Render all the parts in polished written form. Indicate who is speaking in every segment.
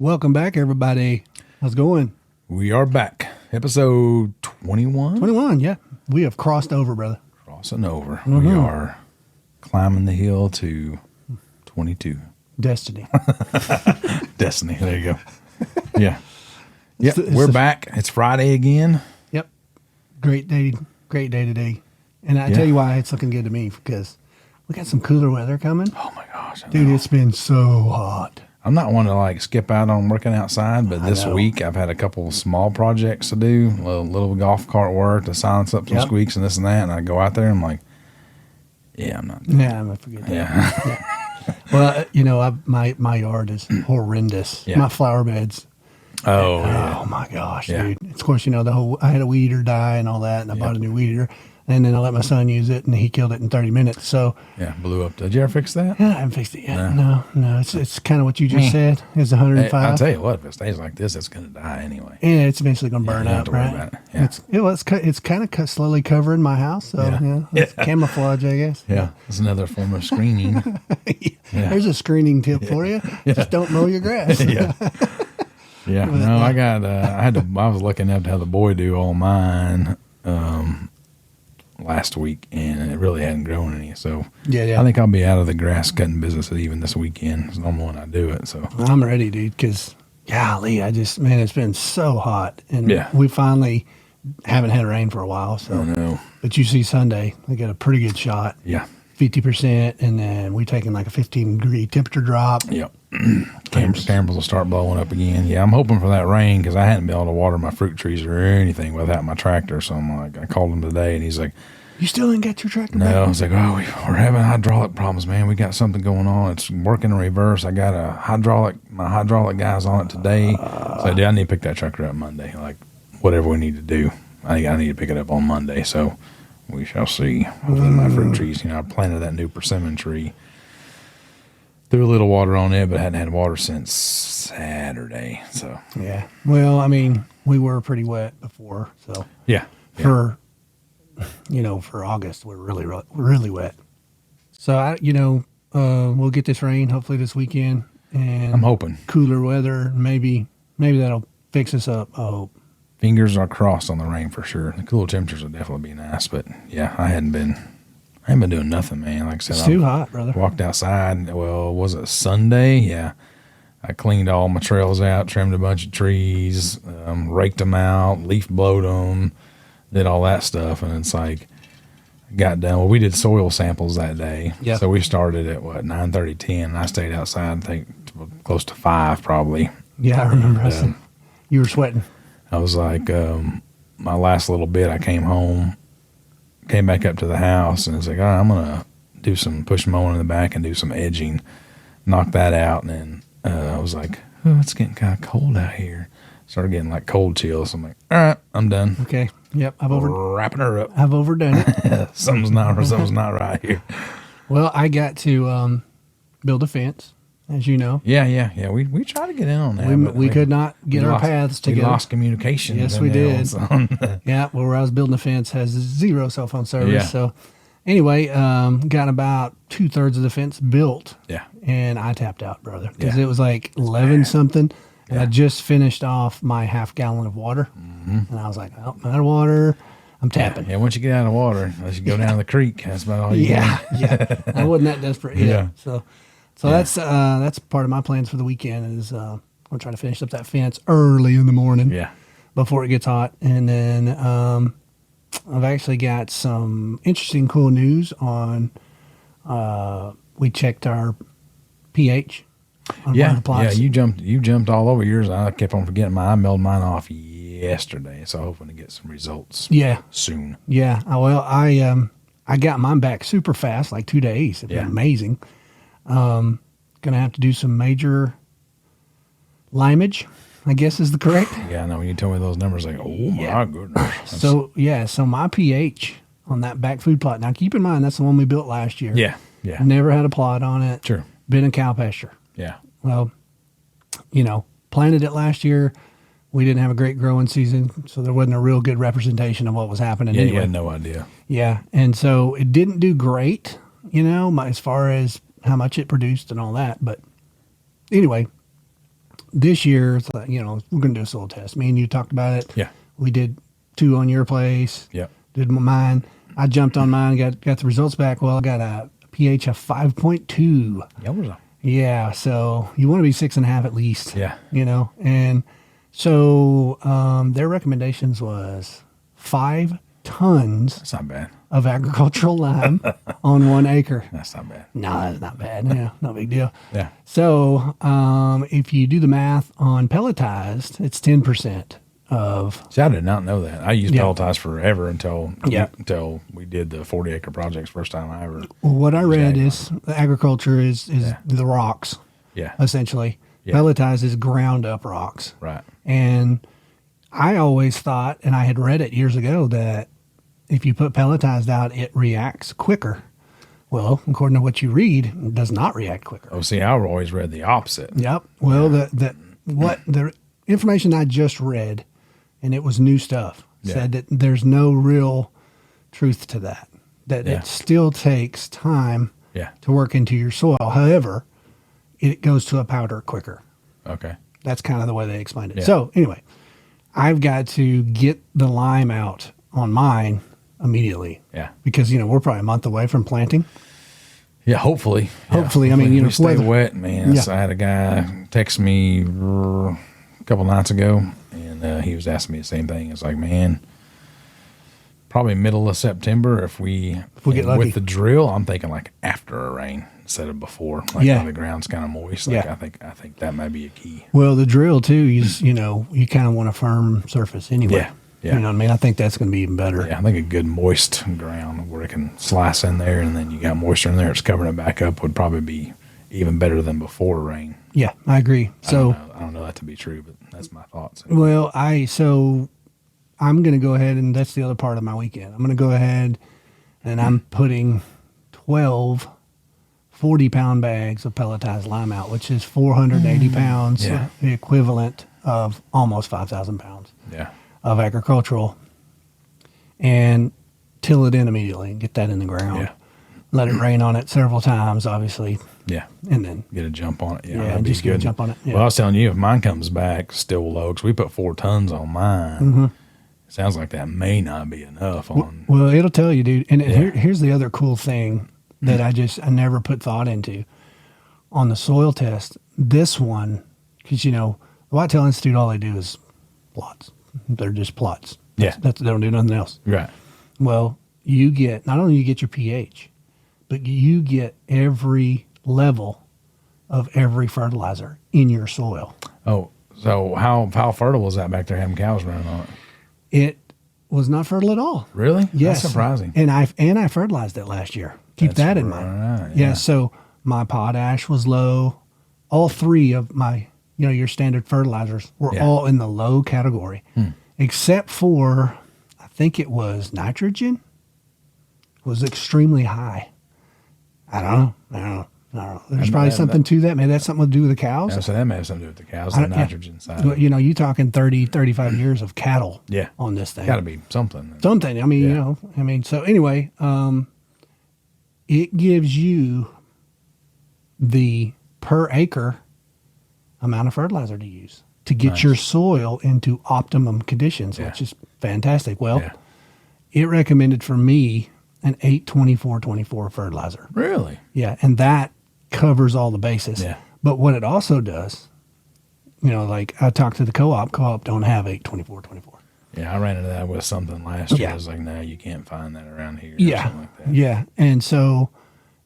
Speaker 1: Welcome back, everybody. How's it going?
Speaker 2: We are back. Episode 21?
Speaker 1: 21, yeah. We have crossed over, brother.
Speaker 2: Crossing over. We are climbing the hill to 22.
Speaker 1: Destiny.
Speaker 2: Destiny. There you go. Yeah. Yep. We're back. It's Friday again.
Speaker 1: Yep. Great day today. And I tell you why it's looking good to me, because we got some cooler weather coming.
Speaker 2: Oh my gosh.
Speaker 1: Dude, it's been so hot.
Speaker 2: I'm not one to like skip out on working outside, but this week I've had a couple of small projects to do, little golf cart work to silence up some squeaks and this and that. And I go out there and I'm like, yeah, I'm not doing
Speaker 1: I'm going to forget that. Yeah. Well, you know, my yard is horrendous.
Speaker 2: Yeah.
Speaker 1: My flower beds. Oh my gosh, dude. Of course, you know, I had a weed eater die and all that, and I bought a new weed eater. And then I let my son use it, and he killed it in 30 minutes. So
Speaker 2: blew up. Did you ever fix that?
Speaker 1: Yeah, I haven't fixed it yet. No. It's kind of what you just said. It's 105.
Speaker 2: I'll tell you what, if it stays like this, it's going to die anyway.
Speaker 1: Yeah, it's eventually going to burn up, right?
Speaker 2: About it. Yeah.
Speaker 1: It's kind of slowly covering my house. So it's camouflage, I guess.
Speaker 2: Yeah, it's another form of screening.
Speaker 1: There's a screening tip for you. Just don't mow your grass.
Speaker 2: Yeah. No, I was lucky enough to have the boy do all mine last week, and it really hadn't grown any. So I think I'll be out of the grass cutting business even this weekend. It's normal when I do it. So
Speaker 1: I'm ready, dude, because golly, it's been so hot, and we finally haven't had rain for a while. So,
Speaker 2: I know. But
Speaker 1: you see Sunday, we got a pretty good shot.
Speaker 2: Yeah.
Speaker 1: 50%, and then we taking like a 15-degree temperature drop.
Speaker 2: Yep. Cameras will start blowing up again. Yeah, I'm hoping for that rain because I hadn't been able to water my fruit trees or anything without my tractor. So I'm like, I called him today, and he's like,
Speaker 1: "You still didn't get your tractor back?"
Speaker 2: No, I was like, "Oh, we're having hydraulic problems, man. We got something going on. It's working in reverse. I got my hydraulic guys on it today. So I need to pick that tractor up Monday. Like, whatever we need to do. I think I need to pick it up on Monday. So we shall see. Hopefully my fruit trees, I planted that new persimmon tree. Threw a little water on it, but hadn't had water since Saturday. So
Speaker 1: yeah. Well, I mean, we were pretty wet before. So for August, we're really wet. So we'll get this rain hopefully this weekend, and
Speaker 2: I'm hoping
Speaker 1: cooler weather. Maybe that'll fix us up. I hope.
Speaker 2: Fingers are crossed on the rain for sure. The cool temperatures will definitely be nice, but I haven't been doing nothing, man. Like I said,
Speaker 1: it's too hot, brother.
Speaker 2: Walked outside. Well, was it Sunday? Yeah. I cleaned all my trails out, trimmed a bunch of trees, raked them out, leaf blowed them, did all that stuff. And it's like, got done. Well, we did soil samples that day.
Speaker 1: Yep.
Speaker 2: So we started at 9:30, 10. And I stayed outside, I think, close to 5 probably.
Speaker 1: Yeah, I remember. You were sweating.
Speaker 2: I was like, my last little bit, I came home, came back up to the house, and it's like, all right, I'm going to do some push mowing in the back and do some edging, knock that out. And then I was like, oh, it's getting kind of cold out here. Started getting like cold chills. I'm like, all right, I'm done.
Speaker 1: Okay. Yep.
Speaker 2: Wrapping her up.
Speaker 1: I've overdone it.
Speaker 2: something's not right here.
Speaker 1: Well, I got to build a fence, as you know.
Speaker 2: Yeah. We tried to get in on that.
Speaker 1: We could not get our paths together.
Speaker 2: We lost communication.
Speaker 1: Yes, we did. Yeah, where I was building the fence has 0 cell phone service.
Speaker 2: Yeah.
Speaker 1: So anyway, got about 2/3 of the fence built.
Speaker 2: Yeah.
Speaker 1: And I tapped out, brother, because it was like 11 something. And I just finished off my half gallon of water. Mm-hmm. And I was like, I'm out of water. I'm tapping.
Speaker 2: Yeah, once you get out of water, unless you go down to the creek, that's about all you got.
Speaker 1: Yeah. I wasn't that desperate yet. So that's part of my plans for the weekend is I'm trying to finish up that fence early in the morning.
Speaker 2: Yeah.
Speaker 1: Before it gets hot. And then I've actually got some interesting, cool news on we checked our pH.
Speaker 2: Yeah, you jumped all over yours. I kept on forgetting mine. I mailed mine off yesterday, so hoping to get some results. Soon.
Speaker 1: Yeah. Well, I got mine back super fast, like 2 days. It's been amazing. Gonna have to do some major limage, I guess is the correct.
Speaker 2: Yeah, I know when you told me those numbers, like, oh my goodness.
Speaker 1: So my pH on that back food plot. Now keep in mind that's the one we built last year.
Speaker 2: Yeah.
Speaker 1: Never had a plot on it.
Speaker 2: Sure.
Speaker 1: Been in cow pasture.
Speaker 2: Yeah.
Speaker 1: Well, planted it last year. We didn't have a great growing season, so there wasn't a real good representation of what was happening.
Speaker 2: Yeah,
Speaker 1: anyway.
Speaker 2: you had no idea.
Speaker 1: Yeah, and so it didn't do great, as far as how much it produced and all that. But anyway, this year, it's like, we're going to do a soil test. Me and you talked about it.
Speaker 2: Yeah.
Speaker 1: We did 2 on your place.
Speaker 2: Yep.
Speaker 1: Did mine. I jumped on mine, got the results back. Well, I got a pH of 5.2. Yeah. So you want to be 6.5 at least.
Speaker 2: Yeah.
Speaker 1: And so their recommendations was 5 tons.
Speaker 2: That's not bad.
Speaker 1: Of agricultural lime on 1 acre.
Speaker 2: That's not bad.
Speaker 1: No, that's not bad. Yeah, no big deal.
Speaker 2: Yeah.
Speaker 1: So if you do the math on pelletized, it's 10% of.
Speaker 2: See, I did not know that. I used pelletized forever until we did the 40-acre projects first time I ever.
Speaker 1: Well, what I read is the agriculture is the rocks.
Speaker 2: Yeah.
Speaker 1: Essentially.
Speaker 2: Yeah.
Speaker 1: Pelletized is ground up rocks.
Speaker 2: Right.
Speaker 1: And I always thought, and I had read it years ago, that if you put pelletized out, it reacts quicker. Well, according to what you read, it does not react quicker.
Speaker 2: Oh, see, I've always read the opposite.
Speaker 1: Yep. Well, the information I just read, and it was new stuff, said that there's no real truth to that. That it still takes time to work into your soil. However, it goes to a powder quicker.
Speaker 2: Okay.
Speaker 1: That's kind of the way they explained it. Yeah. So anyway, I've got to get the lime out on mine immediately. Yeah. Because, we're probably a month away from planting.
Speaker 2: Yeah, hopefully.
Speaker 1: Hopefully. I mean,
Speaker 2: we stay wet, man. Yeah. So I had a guy text me a couple nights ago, and he was asking me the same thing. It's like, man, probably middle of September if we get lucky. With the drill, I'm thinking like after a rain instead of before. Like when the ground's kind of moist. Like I think that might be a key.
Speaker 1: Well, the drill too is, you kind of want a firm surface anyway.
Speaker 2: Yeah. Yeah.
Speaker 1: You know what I mean? I think that's going to be even better.
Speaker 2: Yeah, I think a good moist ground where it can slice in there and then you got moisture in there, it's covering it back up would probably be even better than before rain.
Speaker 1: Yeah, I agree. So
Speaker 2: I don't know that to be true, but that's my thoughts.
Speaker 1: Well, I'm going to go ahead, and that's the other part of my weekend. I'm going to go ahead and I'm putting 12 40-pound bags of pelletized lime out, which is 480 pounds, the equivalent of almost 5,000 pounds. Yeah. Of agricultural, and till it in immediately and get that in the ground. Yeah. Let it rain on it several times, obviously.
Speaker 2: Yeah.
Speaker 1: And then
Speaker 2: get a jump on it.
Speaker 1: Yeah, just get a jump on it. Yeah.
Speaker 2: Well, I was telling you, if mine comes back still low, because we put 4 tons on mine, it sounds like that may not be enough on.
Speaker 1: Well, it'll tell you, dude. And here's the other cool thing that I never put thought into. On the soil test, this one, because, the Whitetail Institute, all they do is plots. They're just plots. They don't do nothing else.
Speaker 2: Right.
Speaker 1: Well, you get, not only you get your pH, but you get every level of every fertilizer in your soil.
Speaker 2: Oh, so how fertile is that back there having cows running on it?
Speaker 1: It was not fertile at all.
Speaker 2: Really?
Speaker 1: Yes.
Speaker 2: That's surprising.
Speaker 1: And I fertilized it last year. Keep that in mind. Right, yeah. So my potash was low. All 3 of my your standard fertilizers were all in the low category, except for, I think it was nitrogen was extremely high. I don't know. There's probably something to that. Maybe that's something to do with the cows.
Speaker 2: Yeah, so that may have something to do with the cows, the nitrogen side.
Speaker 1: But, you're talking 30, 35 years of cattle on this thing.
Speaker 2: Got to be something.
Speaker 1: Something. I mean, so anyway, it gives you the per acre amount of fertilizer to use to get your soil into optimum conditions, which is fantastic. Well, it recommended for me an 8-24-24 fertilizer.
Speaker 2: Really?
Speaker 1: Yeah, and that covers all the bases. Yeah. But what it also does, like I talked to the co-op don't have 8-24-24.
Speaker 2: Yeah, I ran into that with something last year. I was like, no, you can't find that around here.
Speaker 1: Yeah.
Speaker 2: Or something like that.
Speaker 1: Yeah. And so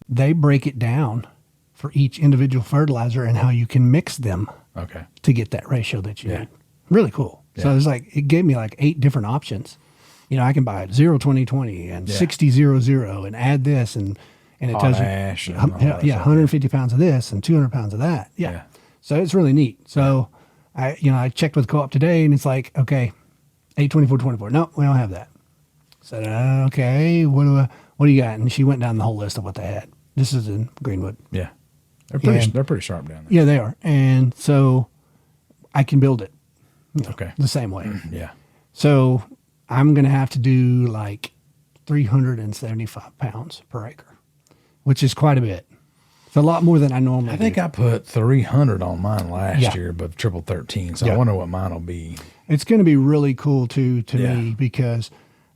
Speaker 1: they break it down for each individual fertilizer and how you can mix them to get that ratio that you need. Really cool. Yeah. So it gave me 8 different options. I can buy 0-20-20 and 60-0-0 and add this and it tells you 150 pounds of this and 200 pounds of that. Yeah. So it's really neat. So I checked with Co-op today and it's like, okay, 8-24-24. No, we don't have that. I said, okay, what do you got? And she went down the whole list of what they had. This is in Greenwood.
Speaker 2: Yeah. They're pretty sharp down there.
Speaker 1: Yeah, they are. And so I can build it the same way.
Speaker 2: Yeah.
Speaker 1: So I'm going to have to do 375 pounds per acre, which is quite a bit. It's a lot more than I normally
Speaker 2: I think
Speaker 1: do.
Speaker 2: I put 300 on mine last
Speaker 1: Yeah.
Speaker 2: year, but triple 13. So
Speaker 1: Yeah.
Speaker 2: I wonder what mine will be.
Speaker 1: It's going to be really cool to me because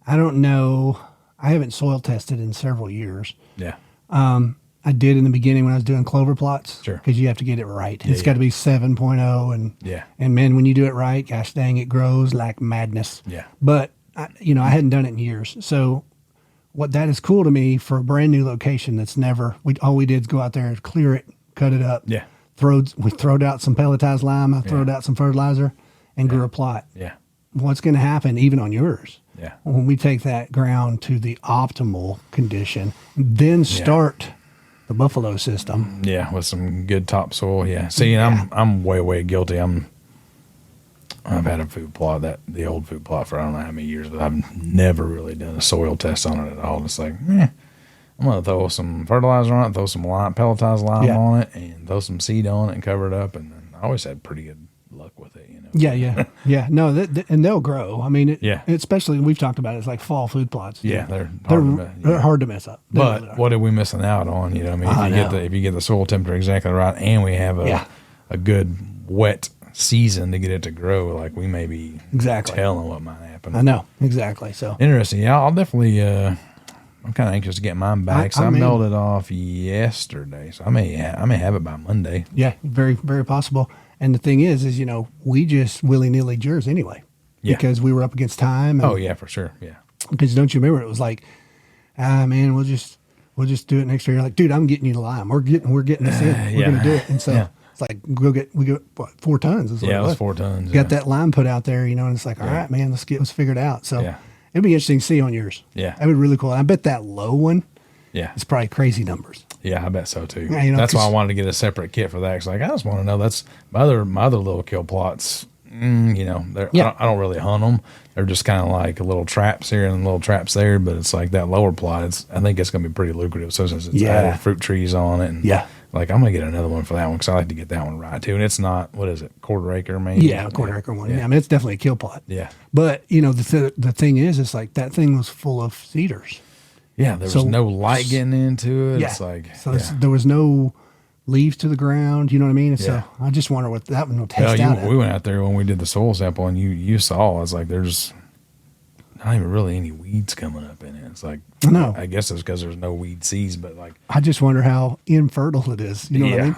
Speaker 1: I don't know. I haven't soil tested in several years.
Speaker 2: Yeah.
Speaker 1: I did in the beginning when I was doing clover plots.
Speaker 2: Sure.
Speaker 1: Because you have to get it right.
Speaker 2: Yeah,
Speaker 1: It's got to be 7.0. And man, when you do it right, gosh dang, it grows like madness.
Speaker 2: Yeah.
Speaker 1: But, I hadn't done it in years. So what that is cool to me for a brand new location that's never, all we did is go out there and clear it, cut it up.
Speaker 2: Yeah.
Speaker 1: We throwed out some pelletized lime. I throwed out some fertilizer and grew a plot.
Speaker 2: Yeah.
Speaker 1: What's going to happen even on yours?
Speaker 2: Yeah.
Speaker 1: When we take that ground to the optimal condition, then start the buffalo system.
Speaker 2: Yeah, with some good topsoil. Yeah. See, I'm way guilty. I've had a food plot, the old food plot, for I don't know how many years, but I've never really done a soil test on it at all. It's like, I'm gonna throw some fertilizer on it, throw some pelletized lime on it, and throw some seed on it and cover it up. And then I always had pretty good luck with it,
Speaker 1: Yeah. No, and they'll grow. I mean, especially we've talked about it, it's like fall food plots.
Speaker 2: Yeah,
Speaker 1: they're hard to mess up.
Speaker 2: But what are we missing out on? If you get the soil temperature exactly right, and we have a good wet season to get it to grow, like we may be telling what might happen.
Speaker 1: I know exactly. So
Speaker 2: interesting. Yeah, I'll definitely. I'm kind of anxious to get mine back. So I mailed it off yesterday, so I may have it by Monday.
Speaker 1: Yeah, very very possible. And the thing is we just willy-nilly yours anyway.
Speaker 2: Yeah.
Speaker 1: Because we were up against time.
Speaker 2: Oh yeah, for sure. Yeah.
Speaker 1: Because don't you remember it was like, man, we'll just do it next year. You're like, dude, I'm getting you the lime. We're getting this in. We're gonna do it. And so it's like we got what, 4 tons. Is
Speaker 2: it was 4 tons.
Speaker 1: Got that lime put out there, and it's like, all right, man, let's figure it out. So it'd be interesting to see on yours.
Speaker 2: Yeah.
Speaker 1: That'd be really cool. I bet that low one.
Speaker 2: Yeah.
Speaker 1: It's probably crazy numbers.
Speaker 2: Yeah, I bet so too.
Speaker 1: Yeah,
Speaker 2: that's why I wanted to get a separate kit for that. Cause I just want to know, that's my other little kill plots. I don't really hunt them. They're just kind of like little traps here and little traps there. But it's like that lower plot. I think it's going to be pretty lucrative. So since it's added fruit trees on it, and like I'm going to get another one for that one because I like to get that one right too. And it's not, what is it, quarter acre maybe?
Speaker 1: Yeah, quarter acre one. Yeah, I mean it's definitely a kill plot.
Speaker 2: Yeah,
Speaker 1: but the thing is, it's like that thing was full of cedars.
Speaker 2: Yeah, there was no light getting into it.
Speaker 1: Yeah.
Speaker 2: It's like
Speaker 1: there was no leaves to the ground. You know what I mean? And so I just wonder what that one will test out.
Speaker 2: We went out there when we did the soil sample, and you saw. It's like there's not even really any weeds coming up in it. It's like I guess it's because there's no weed seeds, but like
Speaker 1: I just wonder how infertile it is. You know what I mean?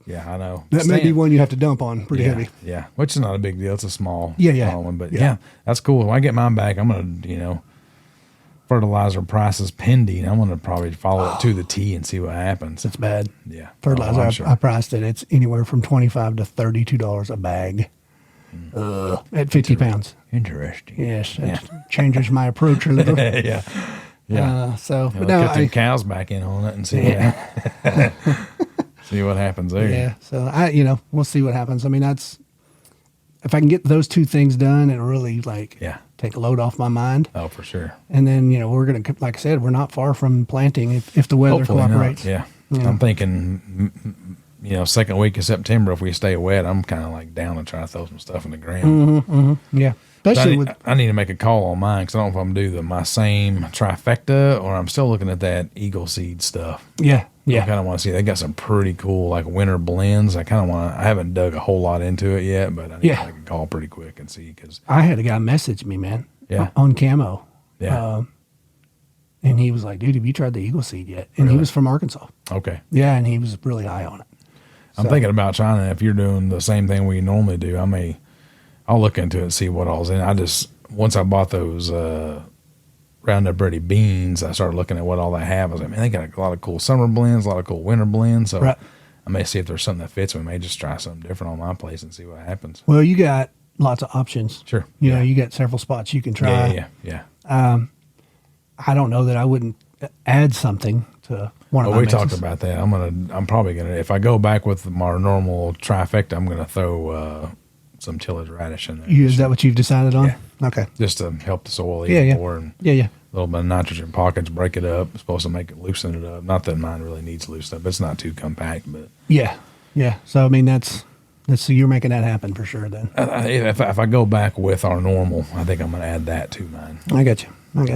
Speaker 2: Yeah, I know.
Speaker 1: That may be one you have to dump on pretty heavy.
Speaker 2: Yeah, which is not a big deal. It's a small one, but that's cool. When I get mine back, I'm gonna fertilizer prices pending. I'm going to probably follow it to the T and see what happens.
Speaker 1: It's bad.
Speaker 2: Yeah.
Speaker 1: Fertilizer, sure. I priced it. It's anywhere from $25 to $32 a bag at 50 pounds.
Speaker 2: Interesting.
Speaker 1: Yes. It changes my approach a little.
Speaker 2: Yeah.
Speaker 1: But
Speaker 2: cut them cows back in on it and see see what happens there.
Speaker 1: Yeah. So we'll see what happens. I mean, if I can get those 2 things done and really take a load off my mind.
Speaker 2: Oh, for sure.
Speaker 1: And then, we're going to, like I said, we're not far from planting if the weather cooperates.
Speaker 2: Yeah. I'm thinking, second week of September, if we stay wet, I'm kind of like down and try to throw some stuff in the ground.
Speaker 1: Yeah. Especially
Speaker 2: I need to make a call on mine because I don't know if I'm going to do my same trifecta or I'm still looking at that Eagle Seed stuff.
Speaker 1: Yeah.
Speaker 2: I kind of want to see. They got some pretty cool winter blends. I haven't dug a whole lot into it yet, but I need to make a call pretty quick and see. Because
Speaker 1: I had a guy message me, man, on camo.
Speaker 2: Yeah.
Speaker 1: And he was like, dude, have you tried the Eagle Seed yet? And he was from Arkansas.
Speaker 2: Okay.
Speaker 1: Yeah, and he was really high on it.
Speaker 2: I'm thinking about trying it. If you're doing the same thing we normally do, I'll look into it and see what all's in. Once I bought those Roundup Ready beans, I started looking at what all they have. I was like, man, they got a lot of cool summer blends, a lot of cool winter blends. So I may see if there's something that fits. We may just try something different on my place and see what happens.
Speaker 1: Well, you got lots of options.
Speaker 2: Sure.
Speaker 1: You got several spots you can try.
Speaker 2: Yeah.
Speaker 1: I don't know that I wouldn't add something to one of my
Speaker 2: we
Speaker 1: mixes.
Speaker 2: talked about that. I'm probably gonna, if I go back with our normal trifecta, I'm gonna throw some tillage radish in there.
Speaker 1: Is that what you've decided on?
Speaker 2: Yeah.
Speaker 1: Okay.
Speaker 2: Just to help the soil even more. And
Speaker 1: a
Speaker 2: little bit of nitrogen pockets, break it up. It's supposed to make it loosen it up. Not that mine really needs loosened up. It's not too compact, but
Speaker 1: yeah. So I mean, so you're making that happen for sure. Then
Speaker 2: if I go back with our normal, I think I'm gonna add that to mine.
Speaker 1: I got you.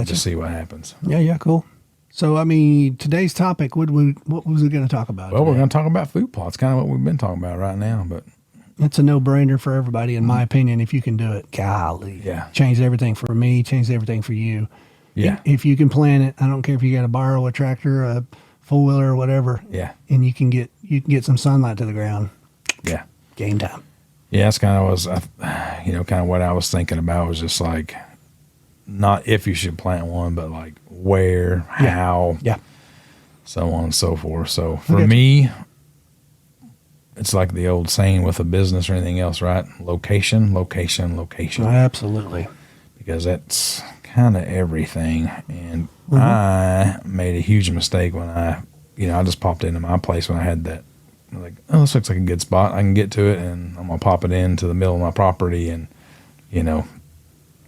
Speaker 2: Just see what happens.
Speaker 1: Yeah. Cool. So, I mean, today's topic, what was we going to talk about?
Speaker 2: Well,
Speaker 1: today?
Speaker 2: we're going to talk about food plots, kind of what we've been talking about right now. But
Speaker 1: it's a no-brainer for everybody, in my opinion, if you can do it. Golly.
Speaker 2: Yeah.
Speaker 1: Changed everything for me, changed everything for you.
Speaker 2: Yeah.
Speaker 1: If you can plan it, I don't care if you got to borrow a tractor, a four-wheeler, or whatever.
Speaker 2: Yeah.
Speaker 1: And you can get some sunlight to the ground.
Speaker 2: Yeah.
Speaker 1: Game time.
Speaker 2: Yeah, that's kind of what I was thinking about was just like, not if you should plant one, but like where, how, so on and so forth. So for me, it's like the old saying with a business or anything else, right? Location, location, location.
Speaker 1: Absolutely.
Speaker 2: Because that's kind of everything. And I made a huge mistake when I just popped into my place when I had that. I'm like, oh, this looks like a good spot. I can get to it, and I'm going to pop it into the middle of my property. And, and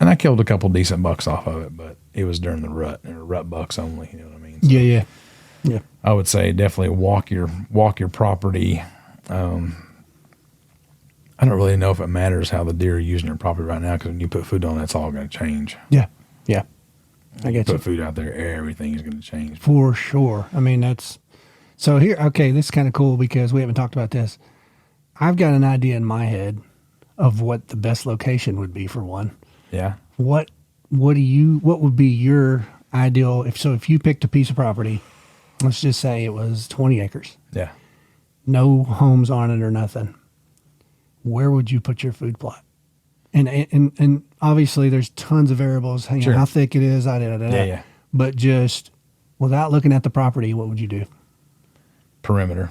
Speaker 2: I killed a couple decent bucks off of it, but it was during the rut, or rut bucks only, you know what I mean? So
Speaker 1: Yeah.
Speaker 2: I would say definitely walk your property. I don't really know if it matters how the deer are using your property right now, because when you put food on, that's all going to change.
Speaker 1: Yeah.
Speaker 2: I get you. Put food out there, everything is going to change.
Speaker 1: For sure. I mean, that's... So here, okay, this is kind of cool because we haven't talked about this. I've got an idea in my head of what the best location would be for one.
Speaker 2: Yeah.
Speaker 1: What would be your ideal, if you picked a piece of property, let's just say it was 20 acres.
Speaker 2: Yeah.
Speaker 1: No homes on it or nothing. Where would you put your food plot? And obviously there's tons of variables,
Speaker 2: Sure.
Speaker 1: how thick it is, yeah. But just without looking at the property, what would you do?
Speaker 2: Perimeter.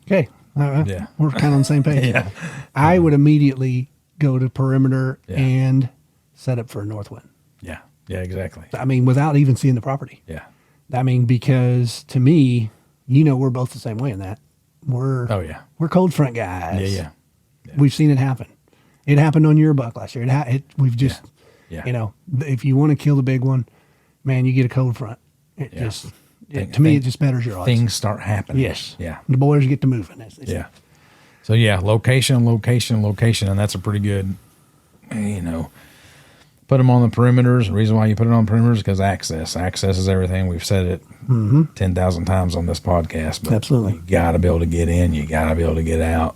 Speaker 1: Okay.
Speaker 2: Yeah.
Speaker 1: We're kind of on the same page.
Speaker 2: Yeah.
Speaker 1: I would immediately go to perimeter and set up for a north wind.
Speaker 2: Yeah. Yeah, exactly.
Speaker 1: I mean, without even seeing the property.
Speaker 2: Yeah.
Speaker 1: I mean, because to me, we're both the same way in that. We're cold front guys.
Speaker 2: Yeah.
Speaker 1: We've seen it happen. It happened on your buck last year. We've just, if you want to kill the big one, man, you get a cold front. It just betters your odds.
Speaker 2: Things start happening.
Speaker 1: Yes.
Speaker 2: Yeah.
Speaker 1: The boys get to moving.
Speaker 2: Yeah. So location, and that's a pretty good, put them on the perimeters. The reason why you put it on perimeters is because access is everything. We've said it 10,000 times on this podcast, but
Speaker 1: absolutely,
Speaker 2: you got to be able to get in. You got to be able to get out.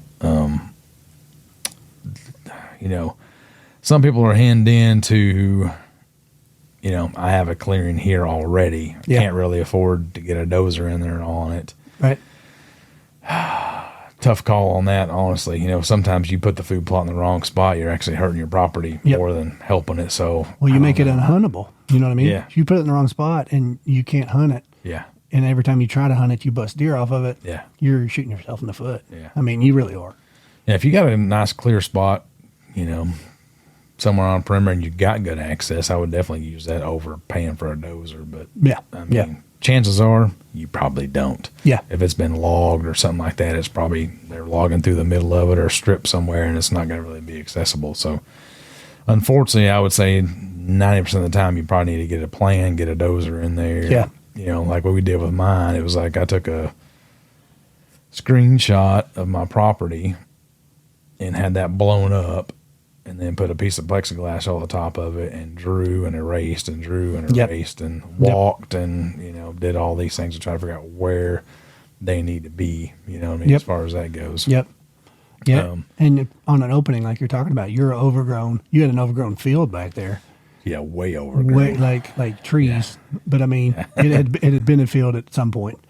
Speaker 2: Some people are hemmed into, I have a clearing here already. I can't really afford to get a dozer in there on it.
Speaker 1: Right.
Speaker 2: Tough call on that, honestly. Sometimes you put the food plot in the wrong spot, you're actually hurting your property more than helping it. So,
Speaker 1: you make it unhuntable. You know what I mean?
Speaker 2: Yeah.
Speaker 1: If you put it in the wrong spot and you can't hunt it.
Speaker 2: Yeah.
Speaker 1: And every time you try to hunt it, you bust deer off of it.
Speaker 2: Yeah.
Speaker 1: You're shooting yourself in the foot.
Speaker 2: Yeah.
Speaker 1: I mean, you really are.
Speaker 2: Yeah. If you got a nice clear spot, somewhere on perimeter and you got good access, I would definitely use that over paying for a dozer. But chances are you probably don't.
Speaker 1: Yeah.
Speaker 2: If it's been logged or something like that, it's probably they're logging through the middle of it or stripped somewhere, and it's not going to really be accessible. So unfortunately, I would say 90% of the time you probably need to get a plan, get a dozer in there.
Speaker 1: Yeah.
Speaker 2: Like what we did with mine, it was like I took a screenshot of my property and had that blown up, and then put a piece of plexiglass on the top of it and drew and erased and and walked and, did all these things to try to figure out where they need to be, as far as that goes.
Speaker 1: Yep. Yeah. And on an opening, like you're talking about, you had an overgrown field back there.
Speaker 2: Yeah. Way overgrown.
Speaker 1: Like trees. Yeah. But I mean, it had been a field at some point,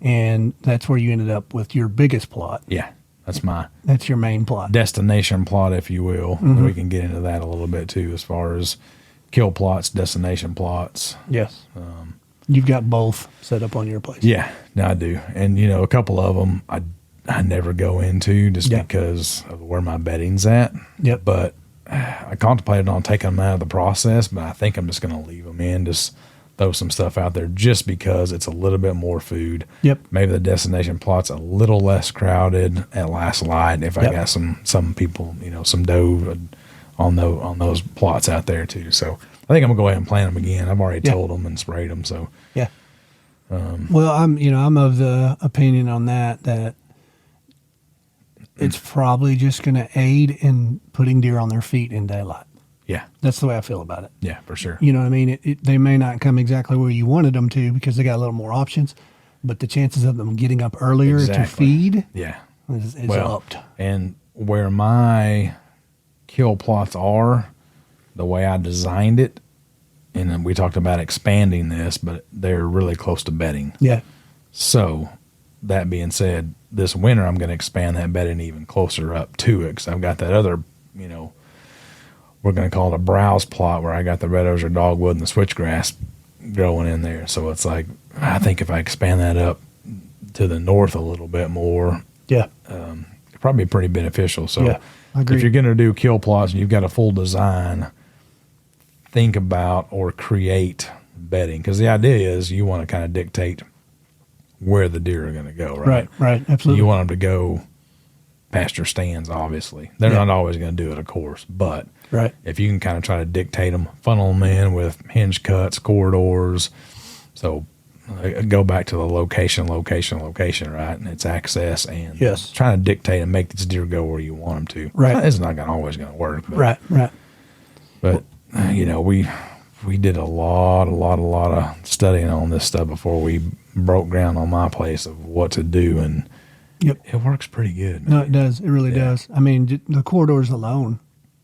Speaker 1: and that's where you ended up with your biggest plot.
Speaker 2: Yeah.
Speaker 1: That's your main plot.
Speaker 2: Destination plot, if you will. Mm-hmm. We can get into that a little bit too, as far as kill plots, destination plots.
Speaker 1: Yes. You've got both set up on your place.
Speaker 2: Yeah, no, I do. And, a couple of them I never go into just because of where my bedding's at.
Speaker 1: Yep.
Speaker 2: But I contemplated on taking them out of the process, but I think I'm just going to leave them in, just throw some stuff out there just because it's a little bit more food.
Speaker 1: Yep.
Speaker 2: Maybe the destination plot's a little less crowded at last light if I got some people, some doe on those plots out there too. So I think I'm gonna go ahead and plant them again. I've already told them and sprayed them. So
Speaker 1: yeah. Well, I'm of the opinion on that it's probably just going to aid in putting deer on their feet in daylight.
Speaker 2: Yeah.
Speaker 1: That's the way I feel about it.
Speaker 2: Yeah, for sure.
Speaker 1: You know what I mean? They may not come exactly where you wanted them to because they got a little more options, but the chances of them getting up earlier to feed is upped.
Speaker 2: And where my kill plots are, the way I designed it, and then we talked about expanding this, but they're really close to bedding.
Speaker 1: Yeah.
Speaker 2: So that being said, this winter I'm going to expand that bedding even closer up to it because I've got that other, we're going to call it a browse plot where I got the red osier dogwood and the switchgrass growing in there. So it's like, I think if I expand that up to the north a little bit more, it'd probably be pretty beneficial. So if you're going to do kill plots and you've got a full design, think about or create bedding, because the idea is you want to kind of dictate where the deer are going to go, right?
Speaker 1: Right, absolutely.
Speaker 2: You want them to go pasture stands, obviously. They're not always going to do it, of course, but if you can kind of try to dictate them, funnel them in with hinge cuts, corridors, so go back to the location, right? And it's access and trying to dictate and make these deer go where you want them to.
Speaker 1: Right.
Speaker 2: It's not always going to work. But,
Speaker 1: right.
Speaker 2: But, we did a lot of studying on this stuff before we broke ground on my place of what to do, and it works pretty good, man.
Speaker 1: No, it does. It really does. I mean, the corridors alone,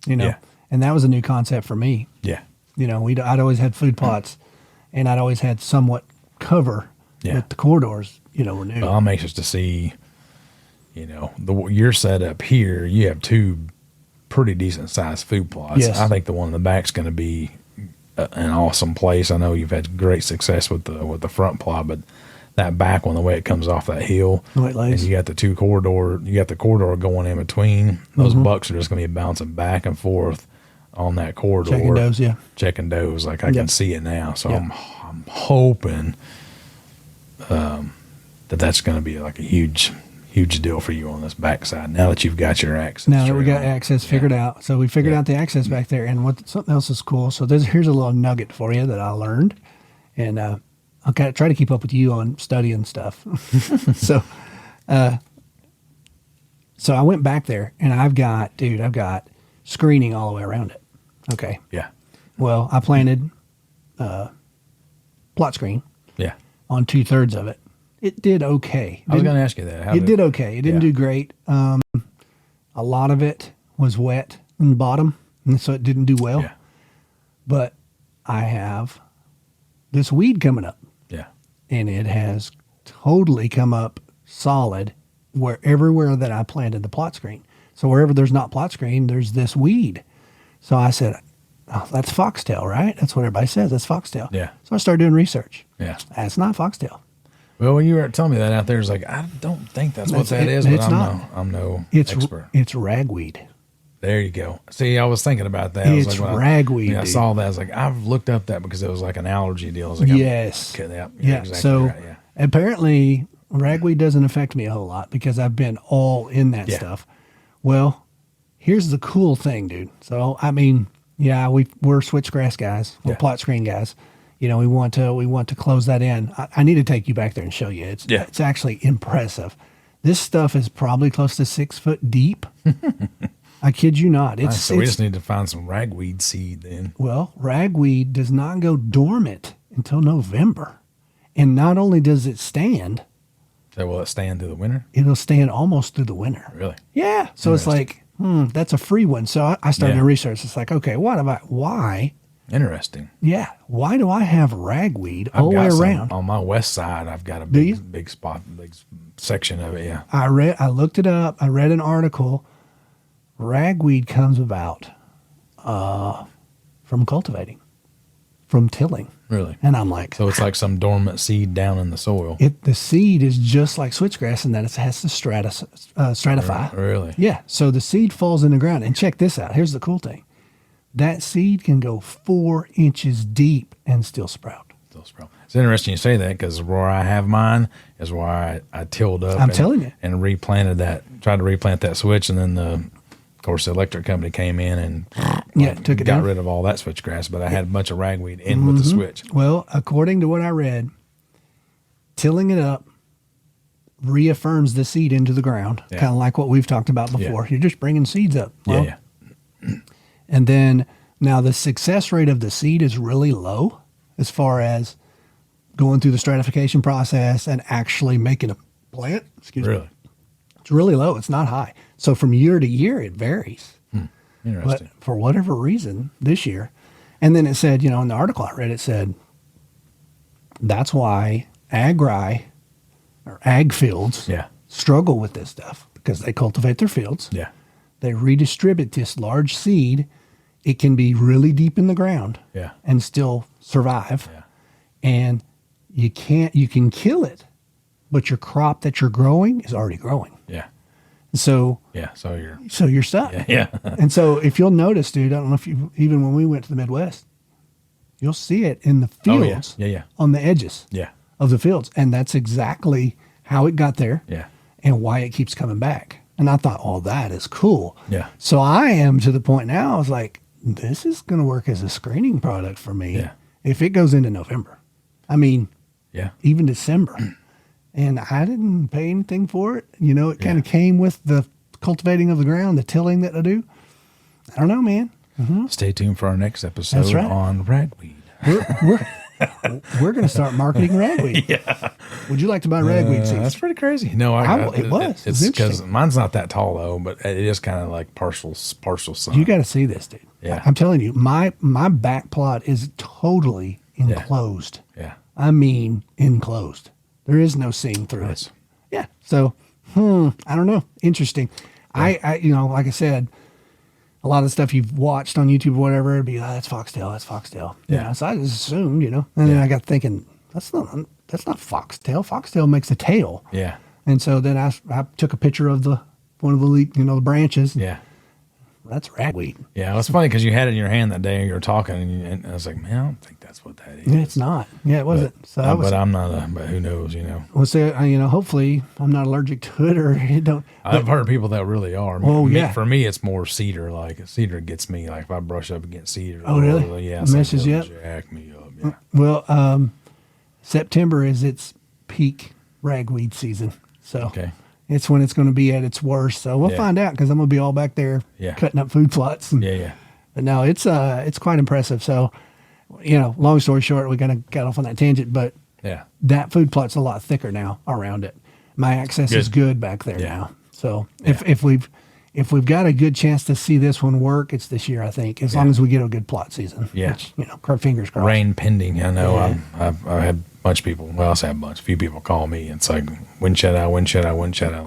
Speaker 1: and that was a new concept for me.
Speaker 2: Yeah.
Speaker 1: I'd always had food plots, and I'd always had somewhat cover, but the corridors, were new.
Speaker 2: Well, I'm anxious to see, your setup here, you have two pretty decent sized food plots.
Speaker 1: Yes.
Speaker 2: I think the one in the back's going to be an awesome place. I know you've had great success with the front plot, but that back one, the way it comes off that hill, and you got the corridor going in between. Those bucks are just going to be bouncing back and forth on that corridor. Checking does. Like I can see it now. So I'm hoping that's going to be like a huge deal for you on this backside now that you've got your access.
Speaker 1: Now that we got access figured out. So we figured out the access back there, and something else is cool. So here's a little nugget for you that I learned, and I'll kind of try to keep up with you on studying stuff. So I went back there, and I've got screening all the way around it. Okay.
Speaker 2: Yeah.
Speaker 1: Well, I planted plot screen.
Speaker 2: Yeah.
Speaker 1: On 2/3 of it. It did okay.
Speaker 2: I was going to ask you that.
Speaker 1: It did okay. It didn't do great. A lot of it was wet in the bottom, and so it didn't do well.
Speaker 2: Yeah.
Speaker 1: But I have this weed coming up.
Speaker 2: Yeah.
Speaker 1: And it has totally come up solid everywhere that I planted the plot screen. So wherever there's not plot screen, there's this weed. So I said, oh, that's foxtail, right? That's what everybody says. That's foxtail.
Speaker 2: Yeah.
Speaker 1: So I started doing research.
Speaker 2: Yeah.
Speaker 1: That's not foxtail.
Speaker 2: Well, when you were telling me that out there, it's like, I don't think that's what that is, but I'm no expert.
Speaker 1: It's ragweed.
Speaker 2: There you go. See, I was thinking about that.
Speaker 1: It's ragweed.
Speaker 2: I saw that. I was like, I've looked up that because it was like an allergy deal. I was like,
Speaker 1: yes.
Speaker 2: Exactly
Speaker 1: so
Speaker 2: right,
Speaker 1: apparently ragweed doesn't affect me a whole lot because I've been all in that stuff. Well, here's the cool thing, dude. So, I mean, we're switchgrass guys. We're plot screen guys. We want to close that in. I need to take you back there and show you. It's actually impressive. This stuff is probably close to 6 foot deep. I kid you not.
Speaker 2: So we just need to find some ragweed seed then.
Speaker 1: Well, ragweed does not go dormant until November. And not only does it stand.
Speaker 2: So will it stand through the winter?
Speaker 1: It'll stand almost through the winter.
Speaker 2: Really?
Speaker 1: Yeah. So it's like, that's a free one. So I started to research. It's like, okay, why?
Speaker 2: Interesting.
Speaker 1: Yeah. Why do I have ragweed all the way around?
Speaker 2: On my west side, I've got a big spot, big section of it, yeah.
Speaker 1: I looked it up. I read an article. Ragweed comes about from cultivating, from tilling.
Speaker 2: Really?
Speaker 1: And I'm like...
Speaker 2: So it's like some dormant seed down in the soil.
Speaker 1: The seed is just like switchgrass in that it has to stratify.
Speaker 2: Really?
Speaker 1: Yeah. So the seed falls in the ground. And check this out. Here's the cool thing. That seed can go 4 inches deep and still sprout.
Speaker 2: It's interesting you say that because where I have mine is where I tilled up.
Speaker 1: Telling you.
Speaker 2: And tried to replant that switch, and then of course the electric company came in and
Speaker 1: took it
Speaker 2: got
Speaker 1: down.
Speaker 2: rid of all that switchgrass, but I had a bunch of ragweed in with the switch.
Speaker 1: Well, according to what I read, tilling it up reaffirms the seed into the ground, kind of like what we've talked about before. You're just bringing seeds up. Well,
Speaker 2: Yeah.
Speaker 1: And then Now, the success rate of the seed is really low as far as going through the stratification process and actually making a plant. Excuse me. It's really low. It's not high. So from year to year, it varies.
Speaker 2: Interesting.
Speaker 1: But for whatever reason, this year, and then it said, you know, in the article I read, it said that's why ag fields struggle with this stuff because they cultivate their fields.
Speaker 2: Yeah.
Speaker 1: They redistribute this large seed. It can be really deep in the ground and still survive.
Speaker 2: Yeah.
Speaker 1: And you can kill it, but your crop that you're growing is already growing.
Speaker 2: Yeah.
Speaker 1: So you're stuck.
Speaker 2: Yeah.
Speaker 1: And so if you'll notice, dude, I don't know if you, even when we went to the Midwest, you'll see it in the fields on the edges of the fields. And that's exactly how it got there and why it keeps coming back. And I thought, oh, that is cool.
Speaker 2: Yeah.
Speaker 1: So I am to the point now, I was like, this is going to work as a screening product for me if it goes into November. I mean, even December. And I didn't pay anything for it. You know, it kind of came with the cultivating of the ground, the tilling that I do. I don't know, man. Mm-hmm.
Speaker 2: Stay tuned for our next episode on ragweed.
Speaker 1: We're going to start marketing ragweed. Would you like to buy ragweed seeds?
Speaker 2: That's pretty crazy. No,
Speaker 1: it was. It's
Speaker 2: because mine's not that tall though, but it is kind of like partial sun.
Speaker 1: You got to see this, dude.
Speaker 2: Yeah.
Speaker 1: I'm telling you, my back plot is totally enclosed.
Speaker 2: Yeah.
Speaker 1: I mean, enclosed. There is no seeing through it. Yeah. So, I don't know. Interesting. Yeah. I you know, like I said, a lot of the stuff you've watched on YouTube or whatever, it'd be, that's foxtail. Yeah. You know, so I just assumed, you know, and then I got thinking, that's not foxtail. Foxtail makes a tail.
Speaker 2: Yeah.
Speaker 1: And so then I took a picture of one of the branches.
Speaker 2: Yeah.
Speaker 1: That's ragweed.
Speaker 2: Yeah, it was funny because you had it in your hand that day and you were talking, and I was like, man, I don't think that's what that is.
Speaker 1: Yeah, it's not. Yeah, it wasn't.
Speaker 2: But I'm not but who knows, you know.
Speaker 1: Well, say, you know, hopefully I'm not allergic to it or it don't.
Speaker 2: I've heard people that really are. For me, it's more cedar. Like, cedar gets me. Like, if I brush up against cedar.
Speaker 1: Oh, really?
Speaker 2: Yeah.
Speaker 1: It messes you up?
Speaker 2: Jack me up, yeah.
Speaker 1: Well, September is its peak ragweed season. So. Okay. It's when it's going to be at its worst. So we'll find out because I'm going to be all back there cutting up food plots. But no, it's quite impressive. So, you know, long story short, we kind of got off on that tangent, but that food plot's a lot thicker now around it. My access is good back there now. So if we've got a good chance to see this one work, it's this year, I think, as long as we get a good plot season. Yeah. Which, you know, fingers crossed.
Speaker 2: Rain pending. I know. I've had a bunch of people. Well, I say a bunch. A few people call me. It's like, when should I? Like,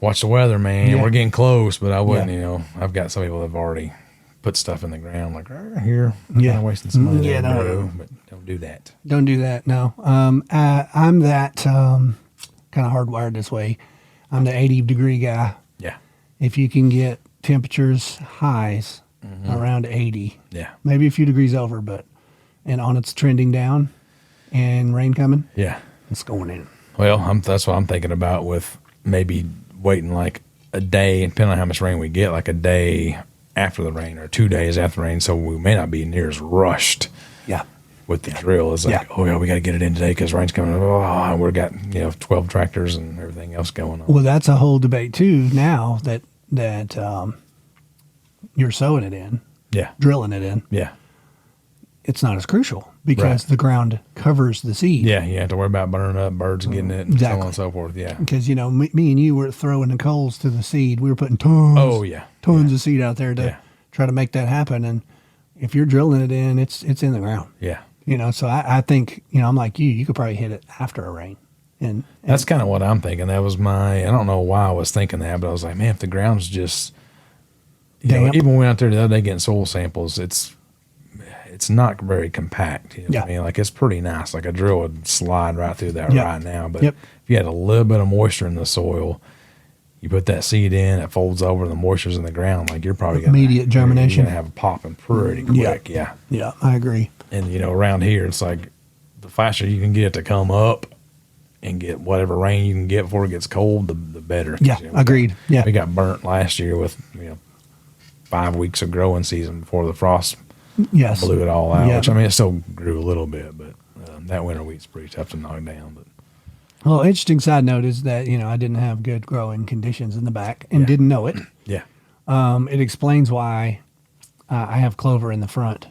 Speaker 2: watch the weather, man. Yeah. We're getting close, but I wouldn't, you know. I've got some people that have already put stuff in the ground, like, here. I'm kind of wasting some money. Yeah, no. But don't do that.
Speaker 1: Don't do that, no. I'm that kind of hardwired this way. I'm the 80-degree guy.
Speaker 2: Yeah.
Speaker 1: If you can get temperatures highs around 80, maybe a few degrees over, and on it's trending down and rain coming, it's going in.
Speaker 2: Well, that's what I'm thinking about with maybe waiting like a day, and depending on how much rain we get, like a day after the rain or 2 days after the rain, so we may not be near as rushed. Yeah. With the drill, it's like, we got to get it in today because rain's coming. Oh, we've got 12 tractors and everything else going on.
Speaker 1: Well, that's a whole debate too. Now that you're sowing it in, drilling it in, it's not as crucial because the ground covers the seed.
Speaker 2: Yeah, you have to worry about burning up, birds getting it, and so on and so forth. Yeah,
Speaker 1: because me and you were throwing the coals to the seed. We were putting tons of seed out there to try to make that happen. And if you're drilling it in, it's in the ground.
Speaker 2: Yeah.
Speaker 1: So I think, I'm like you could probably hit it after a rain. And
Speaker 2: that's kind of what I'm thinking. That was I don't know why I was thinking that, but I was like, man, if the ground's just, even when we went out there the other day getting soil samples, it's not very compact. You know what I mean? Like, it's pretty nice. Like, a drill would slide right through that right now. But if you had a little bit of moisture in the soil, you put that seed in, it folds over, the moisture's in the ground. Like, you're probably going to
Speaker 1: immediate germination.
Speaker 2: You're going to have a popping pretty quick. Yeah.
Speaker 1: Yeah, I agree.
Speaker 2: And, around here, it's like the faster you can get it to come up and get whatever rain you can get before it gets cold, the better.
Speaker 1: Yeah, agreed.
Speaker 2: We got burnt last year with, 5 weeks of growing season before the frost blew it all out. Which, it still grew a little bit, but that winter wheat's pretty tough to knock down. But
Speaker 1: well, interesting side note is that, I didn't have good growing conditions in the back and didn't know it.
Speaker 2: Yeah.
Speaker 1: It explains why I have clover in the front,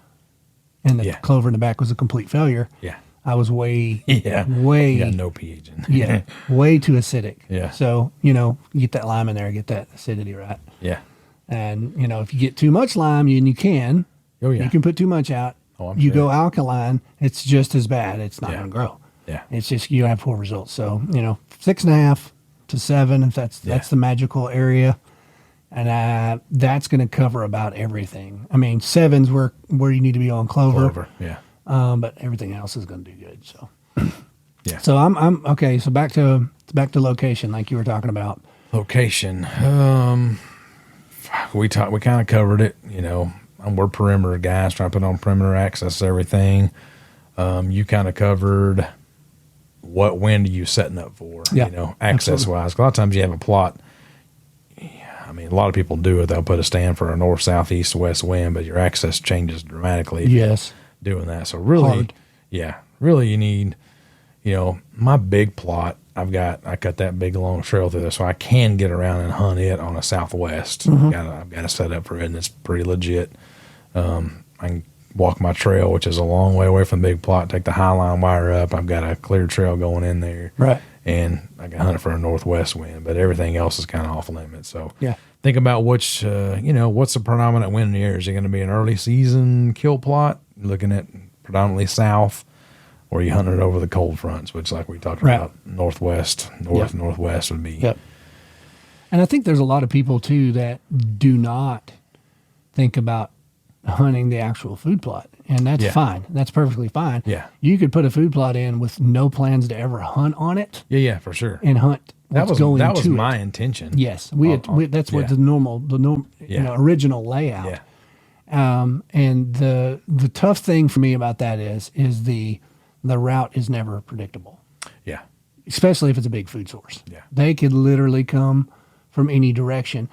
Speaker 1: and the clover in the back was a complete failure.
Speaker 2: Yeah.
Speaker 1: I was way
Speaker 2: You got no pH in
Speaker 1: yeah, way too acidic.
Speaker 2: Yeah.
Speaker 1: So, you get that lime in there, get that acidity right.
Speaker 2: Yeah.
Speaker 1: And, if you get too much lime, and you can, you can put too much out.
Speaker 2: Oh, I'm
Speaker 1: you
Speaker 2: sure.
Speaker 1: go alkaline, it's just as bad. It's not
Speaker 2: Yeah.
Speaker 1: going to grow.
Speaker 2: Yeah.
Speaker 1: It's just, you have poor results. So, 6.5 to 7, if that's the magical area. And that's going to cover about everything. I mean, 7's where you need to be on clover.
Speaker 2: Yeah.
Speaker 1: But everything else is going to do good. So,
Speaker 2: Yeah.
Speaker 1: So I'm okay. So back to location, like you were talking about.
Speaker 2: Location. We kind of covered it. We're perimeter guys, trying to put on perimeter access to everything. You kind of covered what wind are you setting up for?
Speaker 1: Yeah,
Speaker 2: access wise. A lot of times you have a plot. I mean, a lot of people do it. They'll put a stand for a north, south, east, west wind, but your access changes dramatically. If
Speaker 1: Yes.
Speaker 2: you're doing that. So really, really you need, my big plot. I cut that big long trail through there, so I can get around and hunt it on a southwest. I've got to set up for it, and it's pretty legit. I can walk my trail, which is a long way away from the big plot. Take the high line wire up. I've got a clear trail going in there,
Speaker 1: Right.
Speaker 2: and I can hunt it for a northwest wind. But everything else is kind of off limits. So
Speaker 1: think
Speaker 2: about which what's the predominant wind in the area. Is it going to be an early season kill plot? Looking at predominantly south. Or you hunting it over the cold fronts, which, like we talked about, northwest would be.
Speaker 1: Yep. And I think there's a lot of people too that do not think about hunting the actual food plot, and that's fine. That's perfectly fine.
Speaker 2: Yeah.
Speaker 1: You could put a food plot in with no plans to ever hunt on it.
Speaker 2: Yeah, for sure.
Speaker 1: And hunt.
Speaker 2: That was my intention.
Speaker 1: Yes, that's what the original layout.
Speaker 2: Yeah.
Speaker 1: And the tough thing for me about that is the route is never predictable.
Speaker 2: Yeah.
Speaker 1: Especially if it's a big food source.
Speaker 2: Yeah.
Speaker 1: They could literally come from any direction.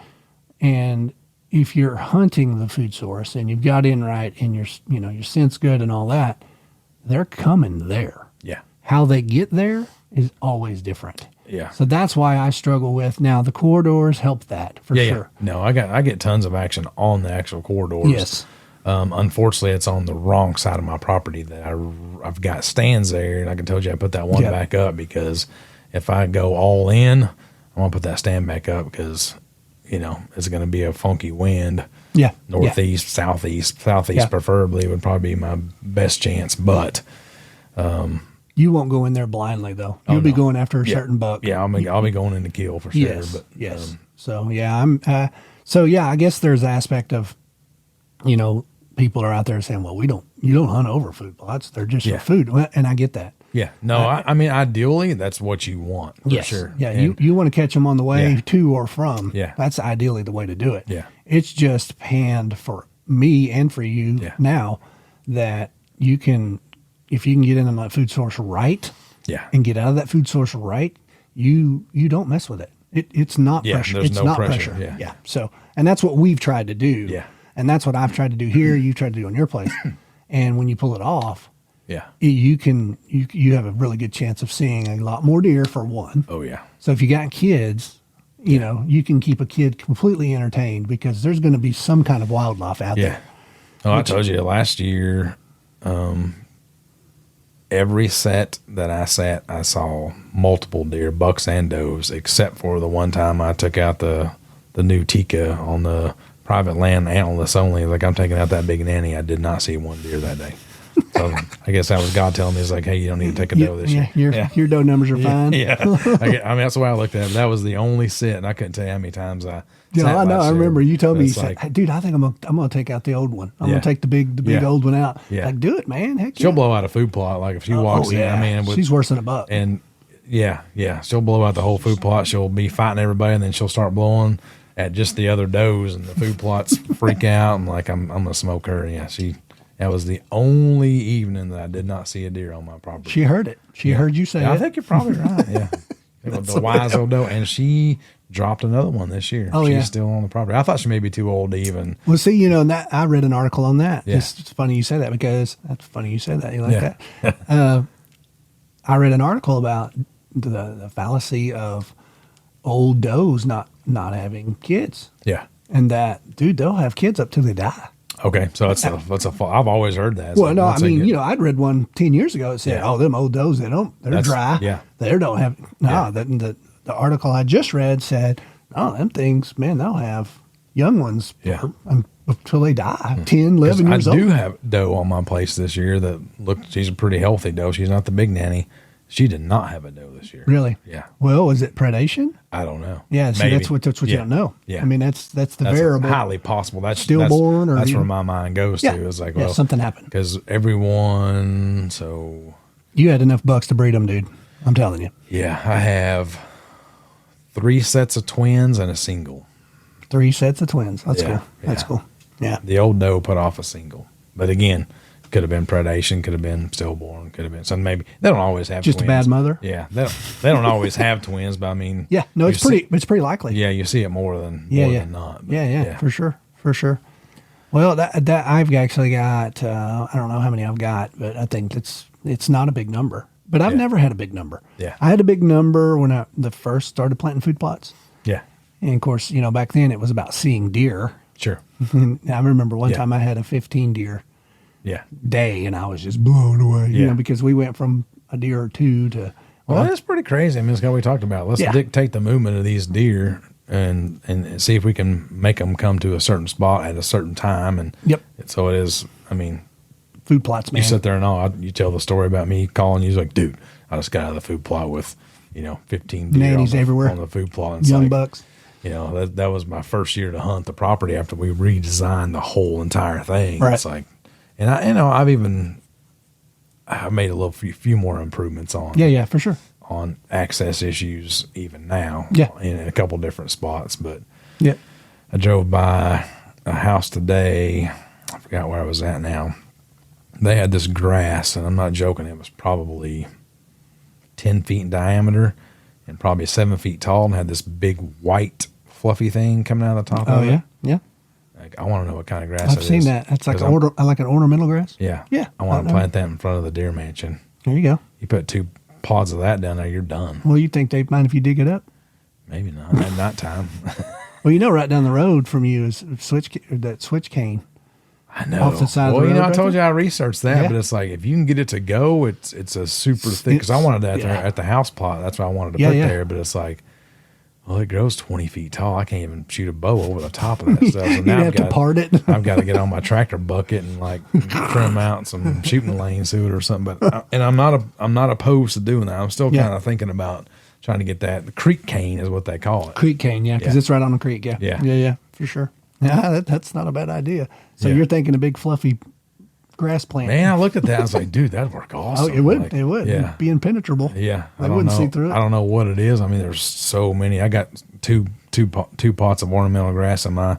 Speaker 1: And if you're hunting the food source and you've got in right and your scent's good and all that, they're coming there.
Speaker 2: Yeah.
Speaker 1: How they get there is always different.
Speaker 2: Yeah.
Speaker 1: So that's why I struggle with now the corridors help that for sure.
Speaker 2: Yeah. No, I get tons of action on the actual corridors.
Speaker 1: Yes.
Speaker 2: Unfortunately, it's on the wrong side of my property that I've got stands there, and like I told you, I put that one back up because if I go all in, I want to put that stand back up because, it's going to be a funky wind.
Speaker 1: Yeah.
Speaker 2: Northeast, southeast preferably would probably be my best chance, but
Speaker 1: you won't go in there blindly though. You'll be going after a certain buck.
Speaker 2: Yeah, I'll be going in to kill for sure.
Speaker 1: Yes.
Speaker 2: But
Speaker 1: yes. I guess there's an aspect of, people are out there saying, well, you don't hunt over food plots. They're just for food. And I get that.
Speaker 2: Yeah. No, I mean, ideally that's what you want for sure.
Speaker 1: Yeah. You want to catch them on the way to or from.
Speaker 2: Yeah.
Speaker 1: That's ideally the way to do it.
Speaker 2: Yeah.
Speaker 1: It's just panned for me and for you now that you can, if you can get in on that food source right and get out of that food source right, you don't mess with it. It's not pressure.
Speaker 2: There's
Speaker 1: it's
Speaker 2: no
Speaker 1: not
Speaker 2: pressure.
Speaker 1: Yeah. So, and that's what we've tried to do.
Speaker 2: Yeah.
Speaker 1: And that's what I've tried to do here. You tried to do on your place. And when you pull it off, you have a really good chance of seeing a lot more deer for one.
Speaker 2: Oh yeah.
Speaker 1: So if you got kids, you can keep a kid completely entertained because there's going to be some kind of wildlife out there.
Speaker 2: Oh, I told you last year, every set that I sat, I saw multiple deer, bucks and does, except for the one time I took out the new Tika on the private land antlerless only. Like I'm taking out that big nanny. I did not see one deer that day. So I guess that was God telling me, he's like, hey, you don't need to take a doe this year.
Speaker 1: Your doe numbers are fine.
Speaker 2: Yeah. I mean, that's the way I looked at it. That was the only sit, and I couldn't tell you how many times I sat
Speaker 1: I know. I remember you told me, you
Speaker 2: like,
Speaker 1: said, hey, dude, I think I'm gonna take out the old one. I'm gonna take the big old one out.
Speaker 2: Yeah.
Speaker 1: Like, do it, man. Heck
Speaker 2: she'll blow out a food plot. Like if she walks in, I mean,
Speaker 1: she's worse than a buck.
Speaker 2: And she'll blow out the whole food plot. She'll be fighting everybody, and then she'll start blowing at just the other does, and the food plots freak out. And like I'm gonna smoke her. And that was the only evening that I did not see a deer on my property.
Speaker 1: She heard it. She heard you say it.
Speaker 2: I think you're probably right. Yeah. The wise old doe, and she dropped another one this year. She's still on the property. I thought she may be too old to even.
Speaker 1: Well, see, that I read an article on that. Yeah. It's funny you say that because that's funny you said that. You like that? I read an article about the fallacy of old does not having kids.
Speaker 2: Yeah.
Speaker 1: And that, dude, they'll have kids up till they die.
Speaker 2: Okay, so that's I've always heard that. It's
Speaker 1: Well,
Speaker 2: like,
Speaker 1: no, I
Speaker 2: once they
Speaker 1: mean,
Speaker 2: get-
Speaker 1: you know, I'd read one 10 years ago that said,
Speaker 2: Yeah.
Speaker 1: "Oh, them old does they're
Speaker 2: That's-
Speaker 1: dry.
Speaker 2: yeah.
Speaker 1: They don't have no."
Speaker 2: Yeah.
Speaker 1: The article I just read said, "Oh, them things, man, they'll have young ones
Speaker 2: Yeah.
Speaker 1: until they die, 10, 11 years
Speaker 2: I
Speaker 1: old."
Speaker 2: do have doe on my place this year that she's a pretty healthy doe. She's not the big nanny. She did not have a doe this year.
Speaker 1: Really?
Speaker 2: Yeah.
Speaker 1: Well, is it predation?
Speaker 2: I don't know.
Speaker 1: Yeah, so
Speaker 2: Maybe.
Speaker 1: that's what you
Speaker 2: Yeah.
Speaker 1: don't know.
Speaker 2: Yeah.
Speaker 1: I mean, that's the
Speaker 2: That's
Speaker 1: variable.
Speaker 2: highly possible. That's
Speaker 1: Stillborn or
Speaker 2: that's where
Speaker 1: even-
Speaker 2: my mind goes
Speaker 1: Yeah.
Speaker 2: to. It's like,
Speaker 1: Yeah,
Speaker 2: well,
Speaker 1: something happened.
Speaker 2: because everyone. So
Speaker 1: You had enough bucks to breed them, dude. I'm telling you.
Speaker 2: yeah, I have 3 sets of twins and a single.
Speaker 1: 3 sets of twins. That's
Speaker 2: Yeah,
Speaker 1: cool. That's
Speaker 2: yeah.
Speaker 1: cool. Yeah.
Speaker 2: The old doe put off a single, but again, could have been predation, could have been stillborn, could have been something. Maybe they don't always have
Speaker 1: Just a
Speaker 2: twins.
Speaker 1: bad mother?
Speaker 2: Yeah, they don't always have twins, but I mean,
Speaker 1: Yeah. No,
Speaker 2: you
Speaker 1: it's pretty likely.
Speaker 2: Yeah, you see it more than not. But
Speaker 1: Yeah, for sure, for sure. Well, that I've actually got. I don't know how many I've got, but I think it's not a big number. But I've
Speaker 2: Yeah.
Speaker 1: never had a big number.
Speaker 2: Yeah.
Speaker 1: I had a big number when I first started planting food plots,
Speaker 2: Yeah,
Speaker 1: and of course, you know, back then it was about seeing deer.
Speaker 2: sure.
Speaker 1: I remember one
Speaker 2: Yeah.
Speaker 1: time I had a 15 deer
Speaker 2: Yeah.
Speaker 1: day, and I was just blown away. You
Speaker 2: Yeah.
Speaker 1: know, because we went from a deer or two to
Speaker 2: Well, that's pretty crazy. I mean, it's what we talked about. Let's
Speaker 1: Yeah.
Speaker 2: dictate the movement of these deer and see if we can make them come to a certain spot at a certain time. And
Speaker 1: Yep.
Speaker 2: so it is. I mean,
Speaker 1: food plots, man.
Speaker 2: you sit there and you tell the story about me calling you like, dude, I just got out of the food plot with, 15 deer
Speaker 1: Nannies everywhere.
Speaker 2: on the food plot. And it's
Speaker 1: Young
Speaker 2: like,
Speaker 1: bucks.
Speaker 2: That was my first year to hunt the property after we redesigned the whole entire thing.
Speaker 1: Right.
Speaker 2: It's like, and I've made a few more improvements on
Speaker 1: Yeah, for sure.
Speaker 2: on access issues even now.
Speaker 1: Yeah.
Speaker 2: In a couple different spots, but
Speaker 1: Yeah.
Speaker 2: I drove by a house today. I forgot where I was at now. They had this grass, and I'm not joking. It was probably 10 feet in diameter and probably 7 feet tall, and had this big white fluffy thing coming out of the top
Speaker 1: Oh
Speaker 2: of
Speaker 1: yeah,
Speaker 2: it.
Speaker 1: yeah.
Speaker 2: Like, I want to know what kind of grass
Speaker 1: I've
Speaker 2: it
Speaker 1: seen
Speaker 2: is.
Speaker 1: that. It's like
Speaker 2: 'Cause
Speaker 1: I like an ornamental grass.
Speaker 2: Yeah.
Speaker 1: Yeah,
Speaker 2: I want
Speaker 1: I
Speaker 2: to
Speaker 1: know.
Speaker 2: plant that in front of the deer mansion.
Speaker 1: There you go.
Speaker 2: You put 2 pods of that down there, you're done.
Speaker 1: Well, you think they mind if you dig it up?
Speaker 2: Maybe not at night time.
Speaker 1: Well, you know, right down the road from you is that switch cane.
Speaker 2: I know.
Speaker 1: Off the side of the
Speaker 2: well,
Speaker 1: road
Speaker 2: I
Speaker 1: right
Speaker 2: told you
Speaker 1: there?
Speaker 2: I researched that,
Speaker 1: Yeah.
Speaker 2: but it's like if you can get it to go, it's a super thick. Because I wanted that
Speaker 1: Yeah.
Speaker 2: at the house plot. That's what I wanted to
Speaker 1: Yeah,
Speaker 2: put
Speaker 1: yeah.
Speaker 2: there. But it's like, well, it grows 20 feet tall. I can't even shoot a bow over the top of that stuff. So
Speaker 1: You'd
Speaker 2: now
Speaker 1: have to part it.
Speaker 2: I've got to get on my tractor bucket and like trim out some shooting lanes to it or something. But I'm not opposed to doing that. I'm still
Speaker 1: Yeah.
Speaker 2: kind of thinking about trying to get that. The creek cane is what they call it.
Speaker 1: Creek cane, yeah, because
Speaker 2: Yeah.
Speaker 1: it's right on the creek. Yeah,
Speaker 2: Yeah.
Speaker 1: yeah, for sure. Yeah, that's not a bad idea. So
Speaker 2: Yeah.
Speaker 1: you're thinking a big fluffy grass plant?
Speaker 2: Man, I looked at that. I was like, dude, that'd work awesome.
Speaker 1: Oh, it would.
Speaker 2: Like,
Speaker 1: It would.
Speaker 2: Yeah.
Speaker 1: It'd be impenetrable.
Speaker 2: Yeah,
Speaker 1: I wouldn't see through it.
Speaker 2: I don't know what it is. I mean, there's so many. I got two pots of ornamental grass in my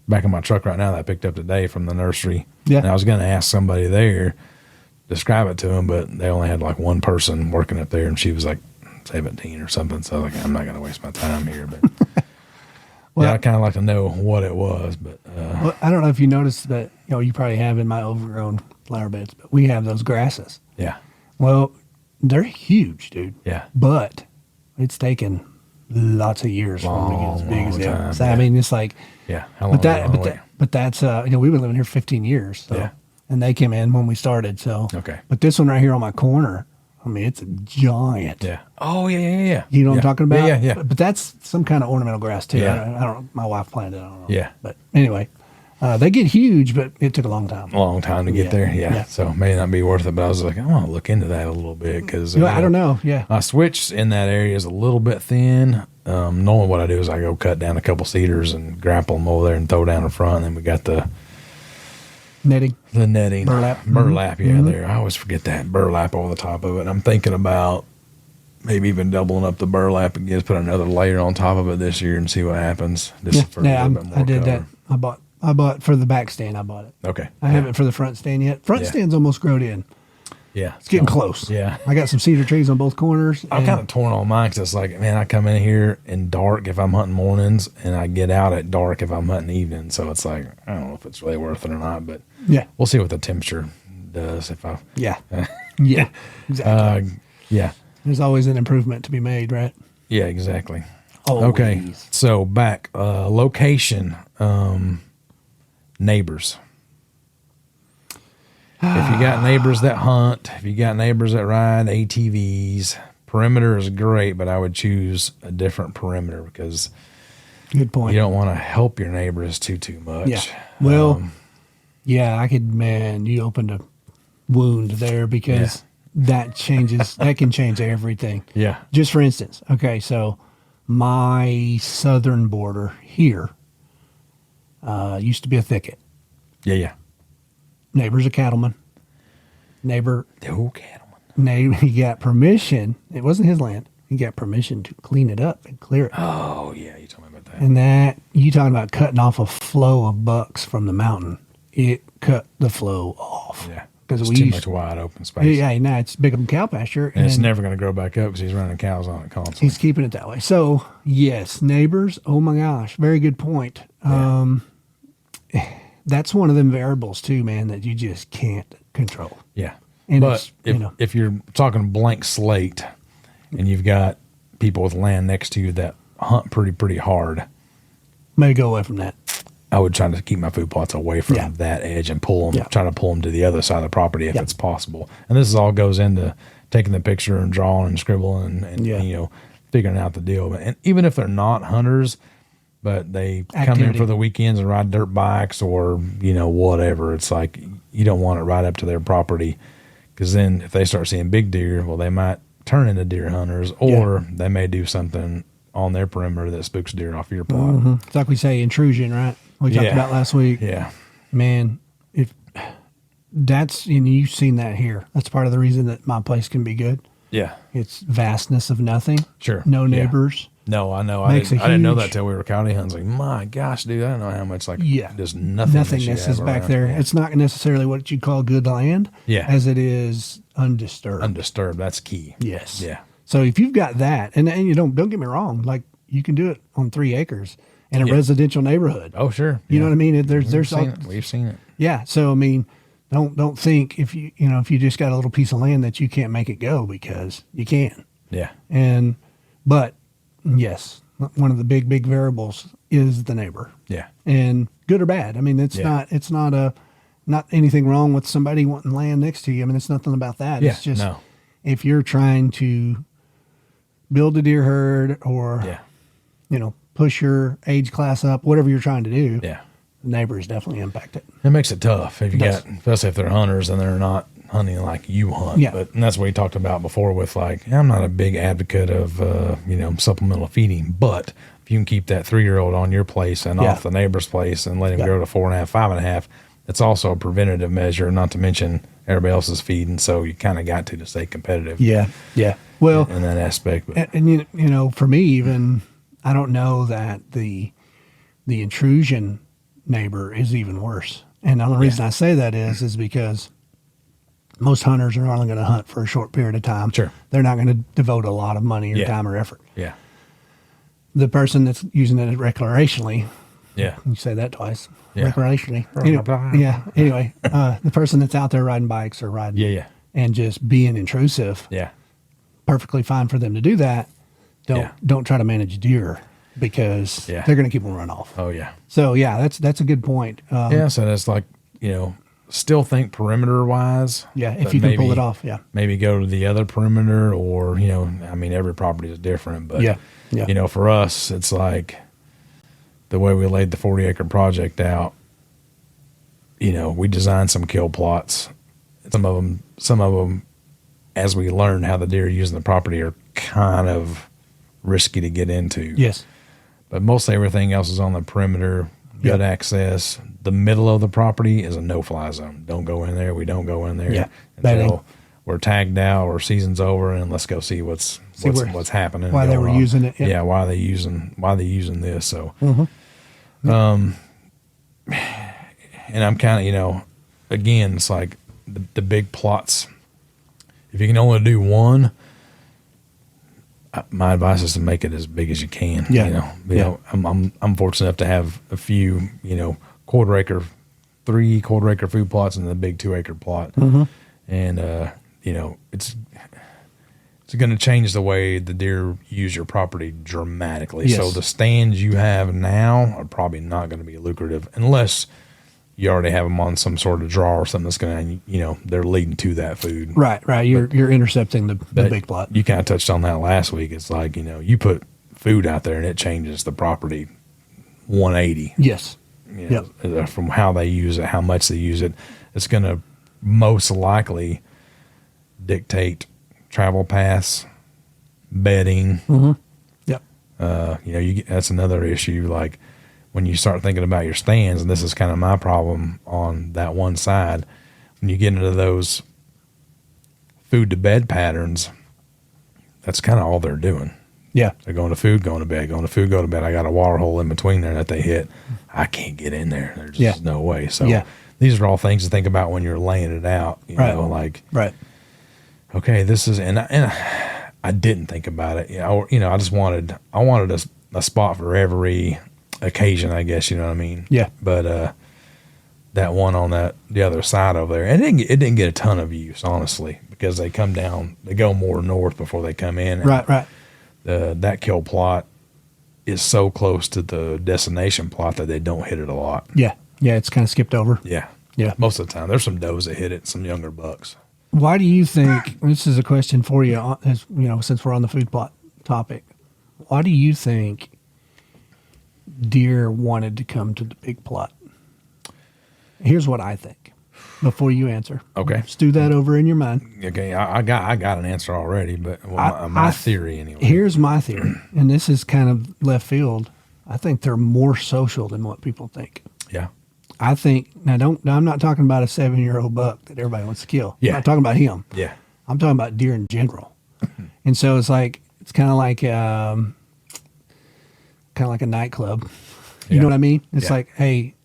Speaker 2: back of my truck right now that I picked up today from the nursery.
Speaker 1: Yeah.
Speaker 2: And I was going to ask somebody there, describe it to them, but they only had like one person working up there, and she was like 17 or something. So like, I'm not going to waste my time here. But
Speaker 1: Well,
Speaker 2: yeah, I kind of like to know what it was. But
Speaker 1: Well, I don't know if you noticed that. You probably have in my overgrown flower beds, but we have those grasses.
Speaker 2: yeah,
Speaker 1: Well, they're huge, dude.
Speaker 2: yeah,
Speaker 1: But it's taken lots of years for them to get as big as
Speaker 2: Long
Speaker 1: they are.
Speaker 2: time,
Speaker 1: So,
Speaker 2: yeah.
Speaker 1: I mean, it's like,
Speaker 2: yeah. How long?
Speaker 1: but that's we've been living here 15 years. So,
Speaker 2: Yeah.
Speaker 1: and they came in when we started. So,
Speaker 2: Okay.
Speaker 1: But this one right here on my corner, I mean, it's a giant.
Speaker 2: Yeah. Oh yeah.
Speaker 1: You know what I'm
Speaker 2: Yeah.
Speaker 1: talking about?
Speaker 2: Yeah.
Speaker 1: But that's some kind of ornamental grass too.
Speaker 2: Yeah.
Speaker 1: I don't. My wife planted it. I don't know.
Speaker 2: Yeah.
Speaker 1: But anyway, they get huge, but it took a long time.
Speaker 2: A long time to get
Speaker 1: Yeah,
Speaker 2: there. Yeah.
Speaker 1: yeah.
Speaker 2: So may not be worth it, but I was like, I want to look into that a little bit because
Speaker 1: I don't know. Yeah.
Speaker 2: my switch in that area is a little bit thin. Normally what I do is I go cut down a couple cedars and grapple them over there and throw down in front. And then we got the
Speaker 1: Netting.
Speaker 2: netting.
Speaker 1: Burlap.
Speaker 2: Burlap, yeah,
Speaker 1: Mhm.
Speaker 2: there. I always forget that. Burlap over the top of it. And I'm thinking about maybe even doubling up the burlap and just put another layer on top of it this year and see what happens. Just for a little bit more
Speaker 1: I did
Speaker 2: cover.
Speaker 1: that. I bought for the back stand. I bought it.
Speaker 2: Okay.
Speaker 1: I haven't for the front stand yet. Front
Speaker 2: Yeah.
Speaker 1: stand's almost grown in.
Speaker 2: Yeah.
Speaker 1: It's getting close.
Speaker 2: Yeah.
Speaker 1: I got some cedar trees on both corners.
Speaker 2: I'm
Speaker 1: and-
Speaker 2: kind of torn on mine because it's like, man, I come in here in dark if I'm hunting mornings, and I get out at dark if I'm hunting evenings. So it's like, I don't know if it's really worth it or not, but
Speaker 1: Yeah.
Speaker 2: we'll see what the temperature does. If I,
Speaker 1: Yeah. Yeah. Exactly.
Speaker 2: yeah,
Speaker 1: There's always an improvement to be made, right?
Speaker 2: yeah, exactly.
Speaker 1: Always.
Speaker 2: Okay, so back location, neighbors. If you got neighbors that hunt, if you got neighbors that ride ATVs, perimeter is great, but I would choose a different perimeter because
Speaker 1: good point.
Speaker 2: You don't want to help your neighbors too much.
Speaker 1: Yeah. Well, yeah, man, you opened a wound there because that can change everything.
Speaker 2: Yeah.
Speaker 1: Just for instance, okay, so my southern border here used to be a thicket.
Speaker 2: Yeah.
Speaker 1: Neighbor's a cattleman.
Speaker 2: Cattleman.
Speaker 1: He got permission. It wasn't his land. He got permission to clean it up and clear it.
Speaker 2: Oh, yeah, you told me about that.
Speaker 1: And that, you talking about cutting off a flow of bucks from the mountain. It cut the flow off.
Speaker 2: Yeah.
Speaker 1: Because
Speaker 2: too much wide open space.
Speaker 1: Yeah, now it's big open cow pasture.
Speaker 2: And it's never going to grow back up because he's running cows on it constantly.
Speaker 1: He's keeping it that way. So, yes, neighbors, oh my gosh, very good point.
Speaker 2: Yeah.
Speaker 1: That's one of them variables too, man, that you just can't control.
Speaker 2: Yeah.
Speaker 1: And
Speaker 2: but if you're talking blank slate and you've got people with land next to you that hunt pretty hard,
Speaker 1: maybe go away from that.
Speaker 2: I would try to keep my food plots away from that edge and try to pull them to the other side of the property if it's possible. And this all goes into taking the picture and drawing and scribbling and figuring out the deal. And even if they're not hunters, but they come in for the weekends and ride dirt bikes or, whatever, it's like you don't want it right up to their property because then if they start seeing big deer, well, they might turn into deer hunters or they may do something on their perimeter that spooks deer off your plot.
Speaker 1: Mm-hmm. It's like we say, intrusion, right? We talked about last week.
Speaker 2: Yeah.
Speaker 1: Man, if that's, you've seen that here. That's part of the reason that my place can be good.
Speaker 2: Yeah.
Speaker 1: It's vastness of nothing.
Speaker 2: Sure.
Speaker 1: No neighbors.
Speaker 2: No, I know. I didn't know that till we were county hunting. Like, my gosh, dude, I don't know how much just nothingness
Speaker 1: is back there. Yeah. It's not necessarily what you call good land.
Speaker 2: Yeah.
Speaker 1: As it is undisturbed.
Speaker 2: Undisturbed. That's key.
Speaker 1: Yes.
Speaker 2: Yeah.
Speaker 1: So if you've got that, and you don't get me wrong, like you can do it on 3 acres in a residential neighborhood.
Speaker 2: Oh, sure.
Speaker 1: You know what I mean?
Speaker 2: We've seen it.
Speaker 1: Yeah. So I mean, don't think if you just got a little piece of land that you can't make it go because you can.
Speaker 2: Yeah.
Speaker 1: But yes, one of the big variables is the neighbor.
Speaker 2: Yeah.
Speaker 1: And good or bad. I mean, it's not anything wrong with somebody wanting land next to you. I mean, it's nothing about that.
Speaker 2: Yeah,
Speaker 1: it's just if you're trying to build a deer herd or push your age class up, whatever you're trying to do.
Speaker 2: Yeah.
Speaker 1: The neighbor is definitely impacted.
Speaker 2: It makes it tough if you especially if they're hunters and they're not hunting like you hunt.
Speaker 1: Yeah.
Speaker 2: And that's what we talked about before with I'm not a big advocate of, supplemental feeding, but if you can keep that 3-year-old on your place and off the neighbor's place and let him grow to 4.5, 5.5, it's also a preventative measure, not to mention everybody else is feeding. So you kind of got to stay competitive.
Speaker 1: Yeah. Yeah. Well,
Speaker 2: in that aspect. But.
Speaker 1: And for me, even, I don't know that the intrusion neighbor is even worse. And the only reason I say that is because most hunters are only going to hunt for a short period of time.
Speaker 2: Sure.
Speaker 1: They're not going to devote a lot of money or time or effort.
Speaker 2: Yeah.
Speaker 1: The person that's using it recreationally.
Speaker 2: Yeah.
Speaker 1: You say that twice.
Speaker 2: Yeah.
Speaker 1: Recreationally. Anyway, the person that's out there riding bikes or riding.
Speaker 2: Yeah.
Speaker 1: And just being intrusive.
Speaker 2: Yeah.
Speaker 1: Perfectly fine for them to do that. Don't try to manage deer because they're going to keep them run off.
Speaker 2: Oh yeah.
Speaker 1: So that's a good point.
Speaker 2: So that's like, still think perimeter wise.
Speaker 1: Yeah. If you can pull it off. Yeah.
Speaker 2: Maybe go to the other perimeter or, every property is different, but for us, it's like the way we laid the 40-acre project out, we designed some kill plots. Some of them, as we learned how the deer are using the property, are kind of risky to get into.
Speaker 1: Yes. But
Speaker 2: mostly everything else is on the perimeter, good access. The middle of the property is a no-fly zone. Don't go in there. We don't go in there until we're tagged out or season's over, and let's go see what's happening.
Speaker 1: Why they were using it.
Speaker 2: Yeah, why they using this. So, and I'm kind of, again, it's like the big plots. If you can only do one, my advice is to make it as big as you can. I'm fortunate enough to have a few, 3 quarter-acre food plots and the big 2-acre plot.
Speaker 1: Mm-hmm.
Speaker 2: And, it's going to change the way the deer use your property dramatically.
Speaker 1: Yes.
Speaker 2: So the stands you have now are probably not going to be lucrative unless you already have them on some sort of draw or something that's going to, they're leading to that food.
Speaker 1: Right. You're intercepting the big plot.
Speaker 2: You kind of touched on that last week. It's like, you put food out there and it changes the property 180.
Speaker 1: Yes.
Speaker 2: From how they use it, how much they use it. It's going to most likely dictate travel paths, bedding.
Speaker 1: Mm-hmm. Yep.
Speaker 2: That's another issue. Like when you start thinking about your stands, and this is kind of my problem on that one side, when you get into those food to bed patterns, that's kind of all they're doing.
Speaker 1: Yeah.
Speaker 2: They're going to food, going to bed, going to food, go to bed. I got a water hole in between there that they hit. I can't get in there. There's just no way. So these are all things to think about when you're laying it out. You know, like, okay, this is, and I didn't think about it. I just wanted a spot for every occasion, I guess, you know what I mean?
Speaker 1: Yeah.
Speaker 2: But that one on the other side over there, and it didn't get a ton of use, honestly, because they come down, they go more north before they come in.
Speaker 1: Right.
Speaker 2: That kill plot is so close to the destination plot that they don't hit it a lot.
Speaker 1: Yeah, it's kind of skipped over.
Speaker 2: Yeah.
Speaker 1: Most
Speaker 2: of the time, there's some does that hit it, some younger bucks.
Speaker 1: Why do you think? This is a question for you, as since we're on the food plot topic. Why do you think deer wanted to come to the big plot? Here's what I think. Before you answer,
Speaker 2: okay,
Speaker 1: stew that over in your mind.
Speaker 2: Okay, I got an answer already, but my theory anyway.
Speaker 1: Here's my theory, and this is kind of left field. I think they're more social than what people think.
Speaker 2: Yeah,
Speaker 1: I think I'm not talking about a 7-year-old buck that everybody wants to kill.
Speaker 2: Yeah,
Speaker 1: I'm not talking about him.
Speaker 2: Yeah,
Speaker 1: I'm talking about deer in general. And so it's kind of like a nightclub. You know what I mean? It's like, hey,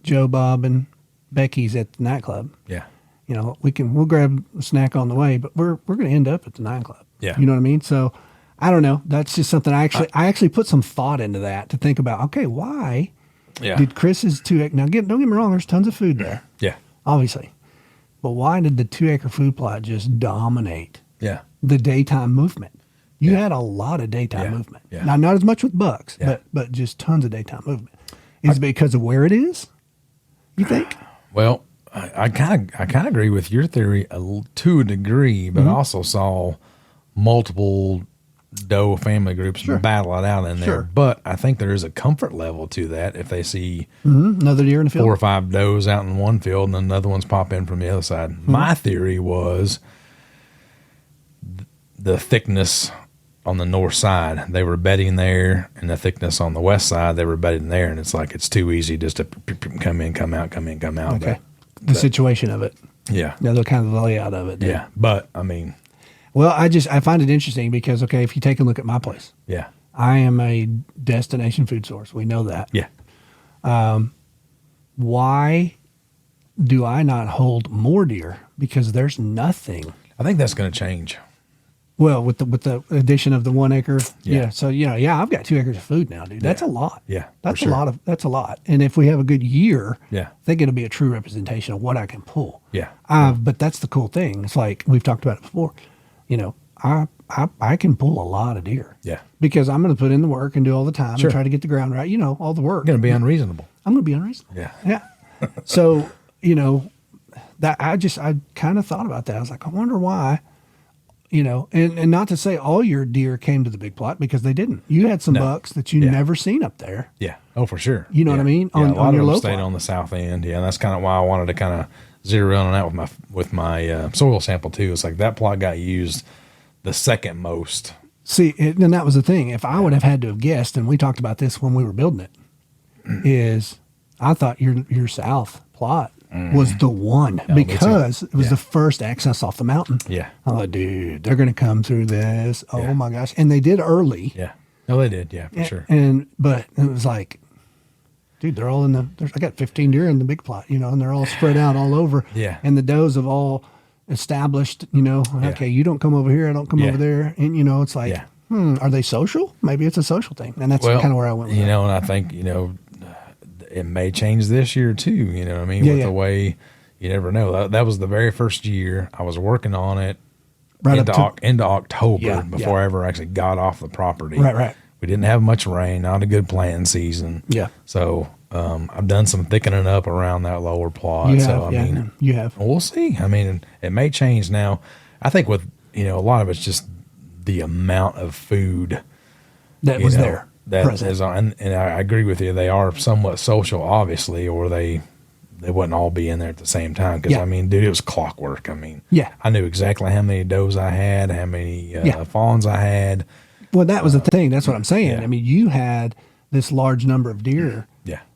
Speaker 1: Joe, Bob, and Becky's at the nightclub.
Speaker 2: Yeah.
Speaker 1: We'll grab a snack on the way, but we're going to end up at the nightclub.
Speaker 2: Yeah.
Speaker 1: You know what I mean? So I don't know. That's just something I actually put some thought into that to think about. Okay, why did Chris's 2 acre, now don't get me wrong, there's tons of food there.
Speaker 2: Yeah.
Speaker 1: Obviously. But why did the 2 acre food plot just dominate the daytime movement? You had a lot of daytime movement.
Speaker 2: Yeah.
Speaker 1: Now, not as much with bucks, but just tons of daytime movement. Is it because of where it is, you think?
Speaker 2: Well, I kind of agree with your theory to a degree, but I also saw multiple doe family groups battle it out in there. But I think there is a comfort level to that if they see
Speaker 1: another deer in the field,
Speaker 2: 4 or 5 does out in one field and another one's pop in from the other side. My theory was the thickness on the north side, they were bedding there, and the thickness on the west side, they were bedding there, and it's like it's too easy just to come in, come out, come in, come out.
Speaker 1: Okay. The situation of it.
Speaker 2: Yeah.
Speaker 1: The kind of the layout of it. Then.
Speaker 2: Yeah. But, I mean.
Speaker 1: Well, I find it interesting because, okay, if you take a look at my place.
Speaker 2: Yeah.
Speaker 1: I am a destination food source. We know that.
Speaker 2: Yeah.
Speaker 1: Why do I not hold more deer? Because there's nothing.
Speaker 2: I think that's going to change.
Speaker 1: Well, with the addition of the 1 acre, So I've got 2 acres of food now, dude. That's a lot.
Speaker 2: Yeah,
Speaker 1: that's a lot. And if we have a good year,
Speaker 2: I
Speaker 1: think it'll be a true representation of what I can pull.
Speaker 2: Yeah.
Speaker 1: But that's the cool thing. It's like we've talked about it before. I can pull a lot of deer.
Speaker 2: Yeah.
Speaker 1: Because I'm going to put in the work and do all the time and try to get the ground right. All the work.
Speaker 2: You're going to be unreasonable.
Speaker 1: I'm going to be unreasonable.
Speaker 2: Yeah.
Speaker 1: Yeah. So that I kind of thought about that. I was like, I wonder why. And not to say all your deer came to the big plot, because they didn't. You had some bucks that you never seen up there.
Speaker 2: Yeah. Oh, for sure.
Speaker 1: You know what I mean?
Speaker 2: On a lot
Speaker 1: on your
Speaker 2: of them
Speaker 1: low
Speaker 2: stayed
Speaker 1: plot.
Speaker 2: on the south end. Yeah, and that's kind of why I wanted to kind of zero in on that with my soil sample too. It's like that plot got used the second most.
Speaker 1: See, and that was the thing. If I would have had to have guessed, and we talked about this when we were building it, is I thought your south plot was the one because it was the first access off the mountain.
Speaker 2: Yeah.
Speaker 1: I'm like, dude, they're going to come through this. Oh my gosh. And they did early.
Speaker 2: Yeah. No, they did. Yeah, for sure.
Speaker 1: But it was like, dude, they're all I got 15 deer in the big plot, and they're all spread out all over.
Speaker 2: Yeah.
Speaker 1: And the does have all established, okay, you don't come over here, I don't come over there. And, it's like, are they social? Maybe it's a social thing. And that's kind of where I went with
Speaker 2: and I think, it may change this year too, you know what I mean? With the way, you never know. That was the very first year I was working on it into October before I ever actually got off the property.
Speaker 1: Right.
Speaker 2: We didn't have much rain, not a good planting season.
Speaker 1: Yeah.
Speaker 2: So I've done some thickening up around that lower plot.
Speaker 1: You
Speaker 2: so,
Speaker 1: have,
Speaker 2: I mean,
Speaker 1: you have.
Speaker 2: we'll see. I mean, it may change now. I think with, a lot of it's just the amount of food
Speaker 1: That was there.
Speaker 2: That
Speaker 1: present.
Speaker 2: is on, and I agree with you. They are somewhat social, obviously, or they wouldn't all be in there at the same time. Because, I mean, dude, it was clockwork. I mean, I knew exactly how many does I had, how many fawns I had.
Speaker 1: Well, that was the thing. That's what I'm saying. I mean, you had this large number of deer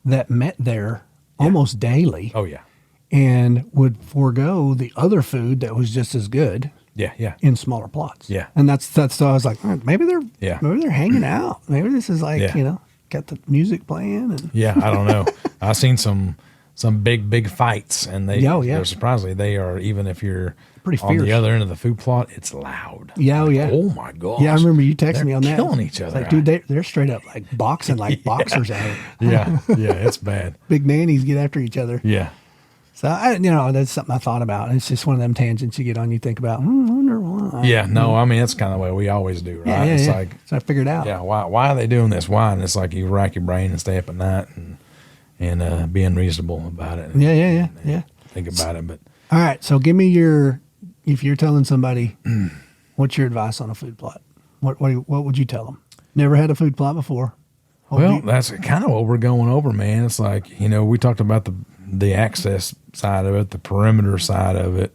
Speaker 1: that met there almost daily.
Speaker 2: Oh, yeah.
Speaker 1: And would forego the other food that was just as good. In smaller plots. And that's so I was like, maybe they're hanging out. Maybe this is like, got the music playing and
Speaker 2: I don't know. I've seen some big fights, and they're surprisingly, they are, even if you're
Speaker 1: pretty
Speaker 2: on
Speaker 1: fierce.
Speaker 2: the other end of the food plot, it's loud. Oh my gosh.
Speaker 1: Yeah, I remember you texting me on that.
Speaker 2: Killing each other.
Speaker 1: Like, dude, they're straight up like boxing like boxers out here.
Speaker 2: It's bad.
Speaker 1: Big nannies get after each other. So that's something I thought about. It's just one of them tangents you get on. You think about. I wonder why.
Speaker 2: I mean, that's kind of the way we always do, right? It's like,
Speaker 1: so I figured out.
Speaker 2: Why are they doing this? Why? And it's like you rack your brain and stay up at night and being reasonable about it.
Speaker 1: Yeah.
Speaker 2: Think about it, but
Speaker 1: all right. So give me if you're telling somebody, what's your advice on a food plot? What would you tell them? Never had a food plot before.
Speaker 2: That's kind of what we're going over, man. It's like, we talked about the access side of it, the perimeter side of it.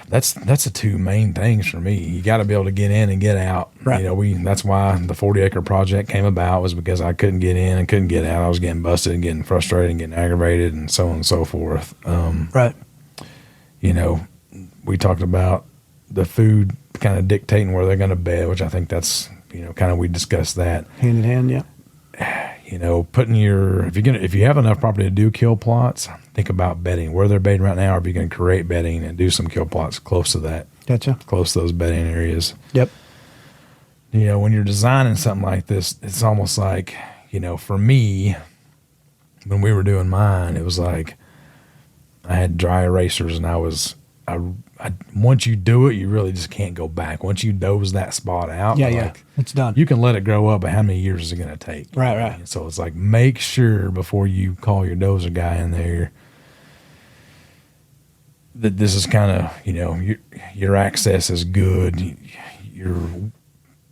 Speaker 2: That's the two main things for me. You got to be able to get in and get out.
Speaker 1: Right.
Speaker 2: That's why the 40-acre project came about, was because I couldn't get in and couldn't get out. I was getting busted and getting frustrated and getting aggravated and so on and so forth.
Speaker 1: Right.
Speaker 2: We talked about the food kind of dictating where they're going to bed, which I think that's, kind of, we discussed that.
Speaker 1: Hand in hand, yeah.
Speaker 2: Putting if you have enough property to do kill plots, think about bedding, where they're bedding right now, or if you can create bedding and do some kill plots close to that.
Speaker 1: Gotcha.
Speaker 2: Close to those bedding areas.
Speaker 1: Yep.
Speaker 2: When you're designing something like this, it's almost like, for me, when we were doing mine, it was like I had dry erasers, and once you do it, you really just can't go back. Once you doze that spot out,
Speaker 1: it's done.
Speaker 2: You can let it grow up, but how many years is it going to take?
Speaker 1: Right.
Speaker 2: So it's like, make sure before you call your dozer guy in there that this is kind of, your access is good, your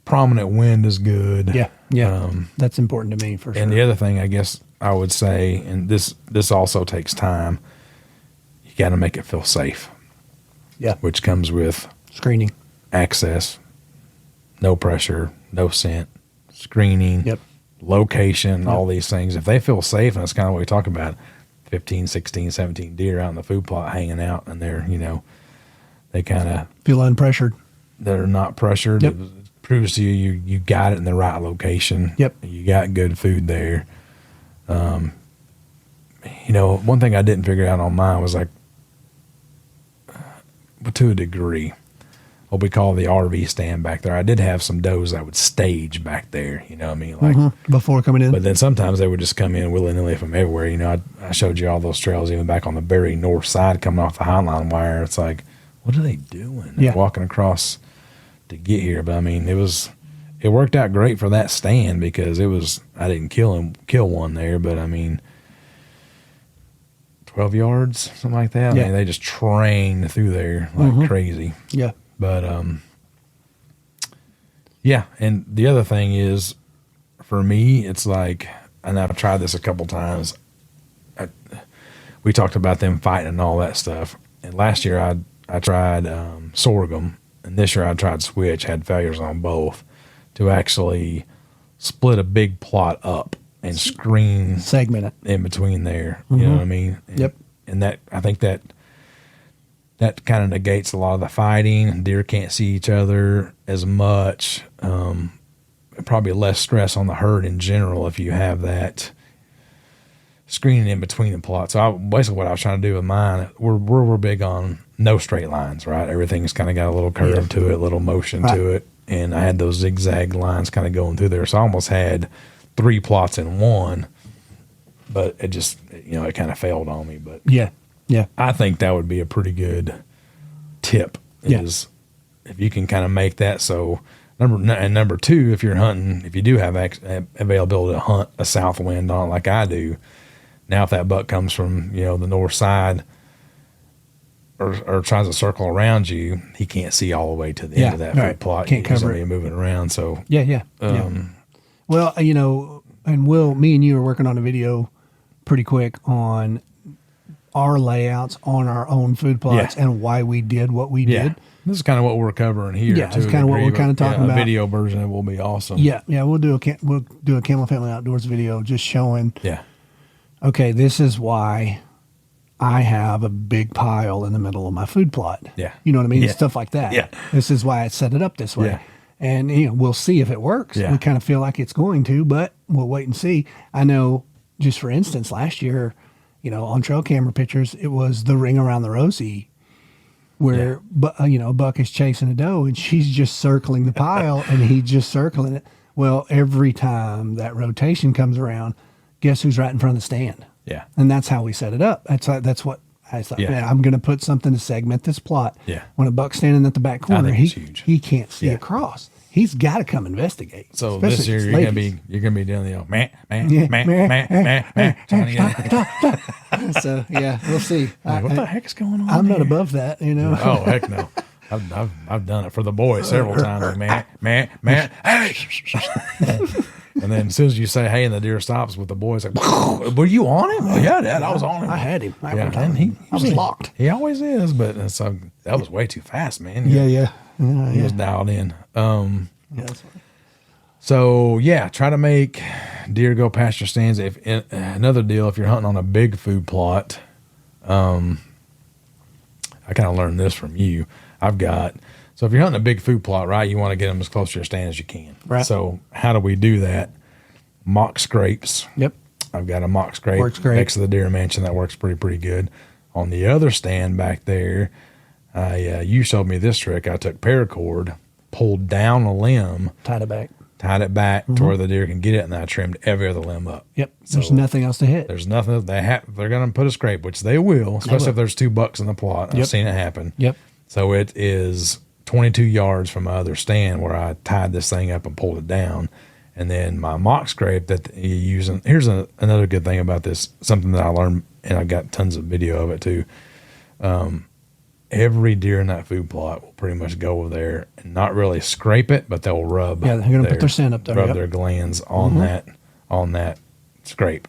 Speaker 2: prominent wind is good.
Speaker 1: Yeah. That's important to me for sure.
Speaker 2: And the other thing, I guess I would say, and this also takes time, you got to make it feel safe.
Speaker 1: Yeah.
Speaker 2: Which comes with
Speaker 1: screening,
Speaker 2: access, no pressure, no scent, screening, location, all these things. If they feel safe, and that's kind of what we talk about, 15, 16, 17 deer out in the food plot hanging out, and they're, they kind of
Speaker 1: feel unpressured.
Speaker 2: They're not pressured.
Speaker 1: Yep.
Speaker 2: It proves to you got it in the right location.
Speaker 1: Yep.
Speaker 2: You got good food there. One thing I didn't figure out on mine was like, but to a degree, what we call the RV stand back there. I did have some does that would stage back there, you know what I mean? Like
Speaker 1: before coming in.
Speaker 2: But then sometimes they would just come in willy-nilly from everywhere. I showed you all those trails even back on the very north side coming off the Highline wire. It's like, what are they doing?
Speaker 1: Yeah.
Speaker 2: Walking across to get here. But I mean, it worked out great for that stand because I didn't kill one there, but I mean, 12 yards, something like that.
Speaker 1: Yeah.
Speaker 2: I mean, they just trained through there like crazy.
Speaker 1: Yeah.
Speaker 2: But, yeah. And the other thing is, for me, it's like, and I've tried this a couple times. We talked about them fighting and all that stuff. And last year I tried sorghum, and this year I tried switch, had failures on both, to actually split a big plot up and screen
Speaker 1: segment it
Speaker 2: in between there. You know what I mean?
Speaker 1: Yep.
Speaker 2: And that, I think that kind of negates a lot of the fighting. Deer can't see each other as much. Probably less stress on the herd in general if you have that screening in between the plots. So basically what I was trying to do with mine, we're big on no straight lines, right? Everything's kind of got a little curve to it, a little motion to it. And I had those zigzag lines kind of going through there. So I almost had 3 plots in one, but it just, it kind of failed on me. But
Speaker 1: yeah.
Speaker 2: I think that would be a pretty good tip is if you can kind of make that so Number two, if you're hunting, if you do have availability to hunt a south wind on it like I do, now if that buck comes from, the north side or tries to circle around you, he can't see all the way to the end of that food plot.
Speaker 1: Can't cover
Speaker 2: it. Moving around. So
Speaker 1: yeah. Well, and me and you are working on a video pretty quick on our layouts on our own food plots and why we did what we did.
Speaker 2: This is kind of what we're covering here.
Speaker 1: Yeah, it's kind of what we're kind of talking about.
Speaker 2: A video version of it will be awesome.
Speaker 1: Yeah, we'll do a Camel Family Outdoors video just showing.
Speaker 2: Yeah.
Speaker 1: Okay, this is why I have a big pile in the middle of my food plot.
Speaker 2: Yeah.
Speaker 1: You know what I mean?
Speaker 2: Yeah.
Speaker 1: Stuff like that.
Speaker 2: Yeah.
Speaker 1: This is why I set it up this way.
Speaker 2: Yeah.
Speaker 1: And we'll see if it works.
Speaker 2: Yeah.
Speaker 1: We kind of feel like it's going to, but we'll wait and see. I know, just for instance, last year, on trail camera pictures, it was the ring around the rosy where, a buck is chasing a doe and she's just circling the pile and he's just circling it. Well, every time that rotation comes around, guess who's right in front of the stand?
Speaker 2: Yeah.
Speaker 1: And that's how we set it up. That's what I thought.
Speaker 2: Yeah.
Speaker 1: Man, I'm going to put something to segment this plot.
Speaker 2: Yeah.
Speaker 1: When a buck's standing at the back corner, he can't see across. He's got to come investigate.
Speaker 2: So this year you're gonna be doing the meh.
Speaker 1: So yeah, we'll see.
Speaker 2: What the heck's going on?
Speaker 1: I'm not above that,
Speaker 2: Oh heck no. I've done it for the boys several times. Hey. And then as soon as you say hey and the deer stops with the boys like, were you on him? Oh, yeah, Dad, I was on him.
Speaker 1: I had him.
Speaker 2: I
Speaker 1: was locked.
Speaker 2: He always is, but that was way too fast, man.
Speaker 1: Yeah.
Speaker 2: He was dialed in.
Speaker 1: That's funny.
Speaker 2: So try to make deer go past your stands. Another deal, if you're hunting on a big food plot, I kind of learned this from you. So if you're hunting a big food plot, right, you want to get them as close to your stand as you can.
Speaker 1: Right.
Speaker 2: So how do we do that? Mock scrapes.
Speaker 1: Yep.
Speaker 2: I've got a mock scrape
Speaker 1: Works great.
Speaker 2: next to the deer mansion that works pretty good. On the other stand back there, you showed me this trick. I took paracord, pulled down a limb,
Speaker 1: tied it back
Speaker 2: to where the deer can get it, and I trimmed every other limb up.
Speaker 1: Yep. So there's nothing else to hit.
Speaker 2: There's nothing. They're going to put a scrape, which they will, especially if there's 2 bucks in the plot. I've seen it happen.
Speaker 1: Yep.
Speaker 2: So it is 22 yards from my other stand where I tied this thing up and pulled it down. And then my mock scrape that you use. And here's another good thing about this, something that I learned, and I got tons of video of it too. Every deer in that food plot will pretty much go over there and not really scrape it, but they'll rub.
Speaker 1: Yeah, they're going to put their scent up there.
Speaker 2: Rub their glands on that scrape,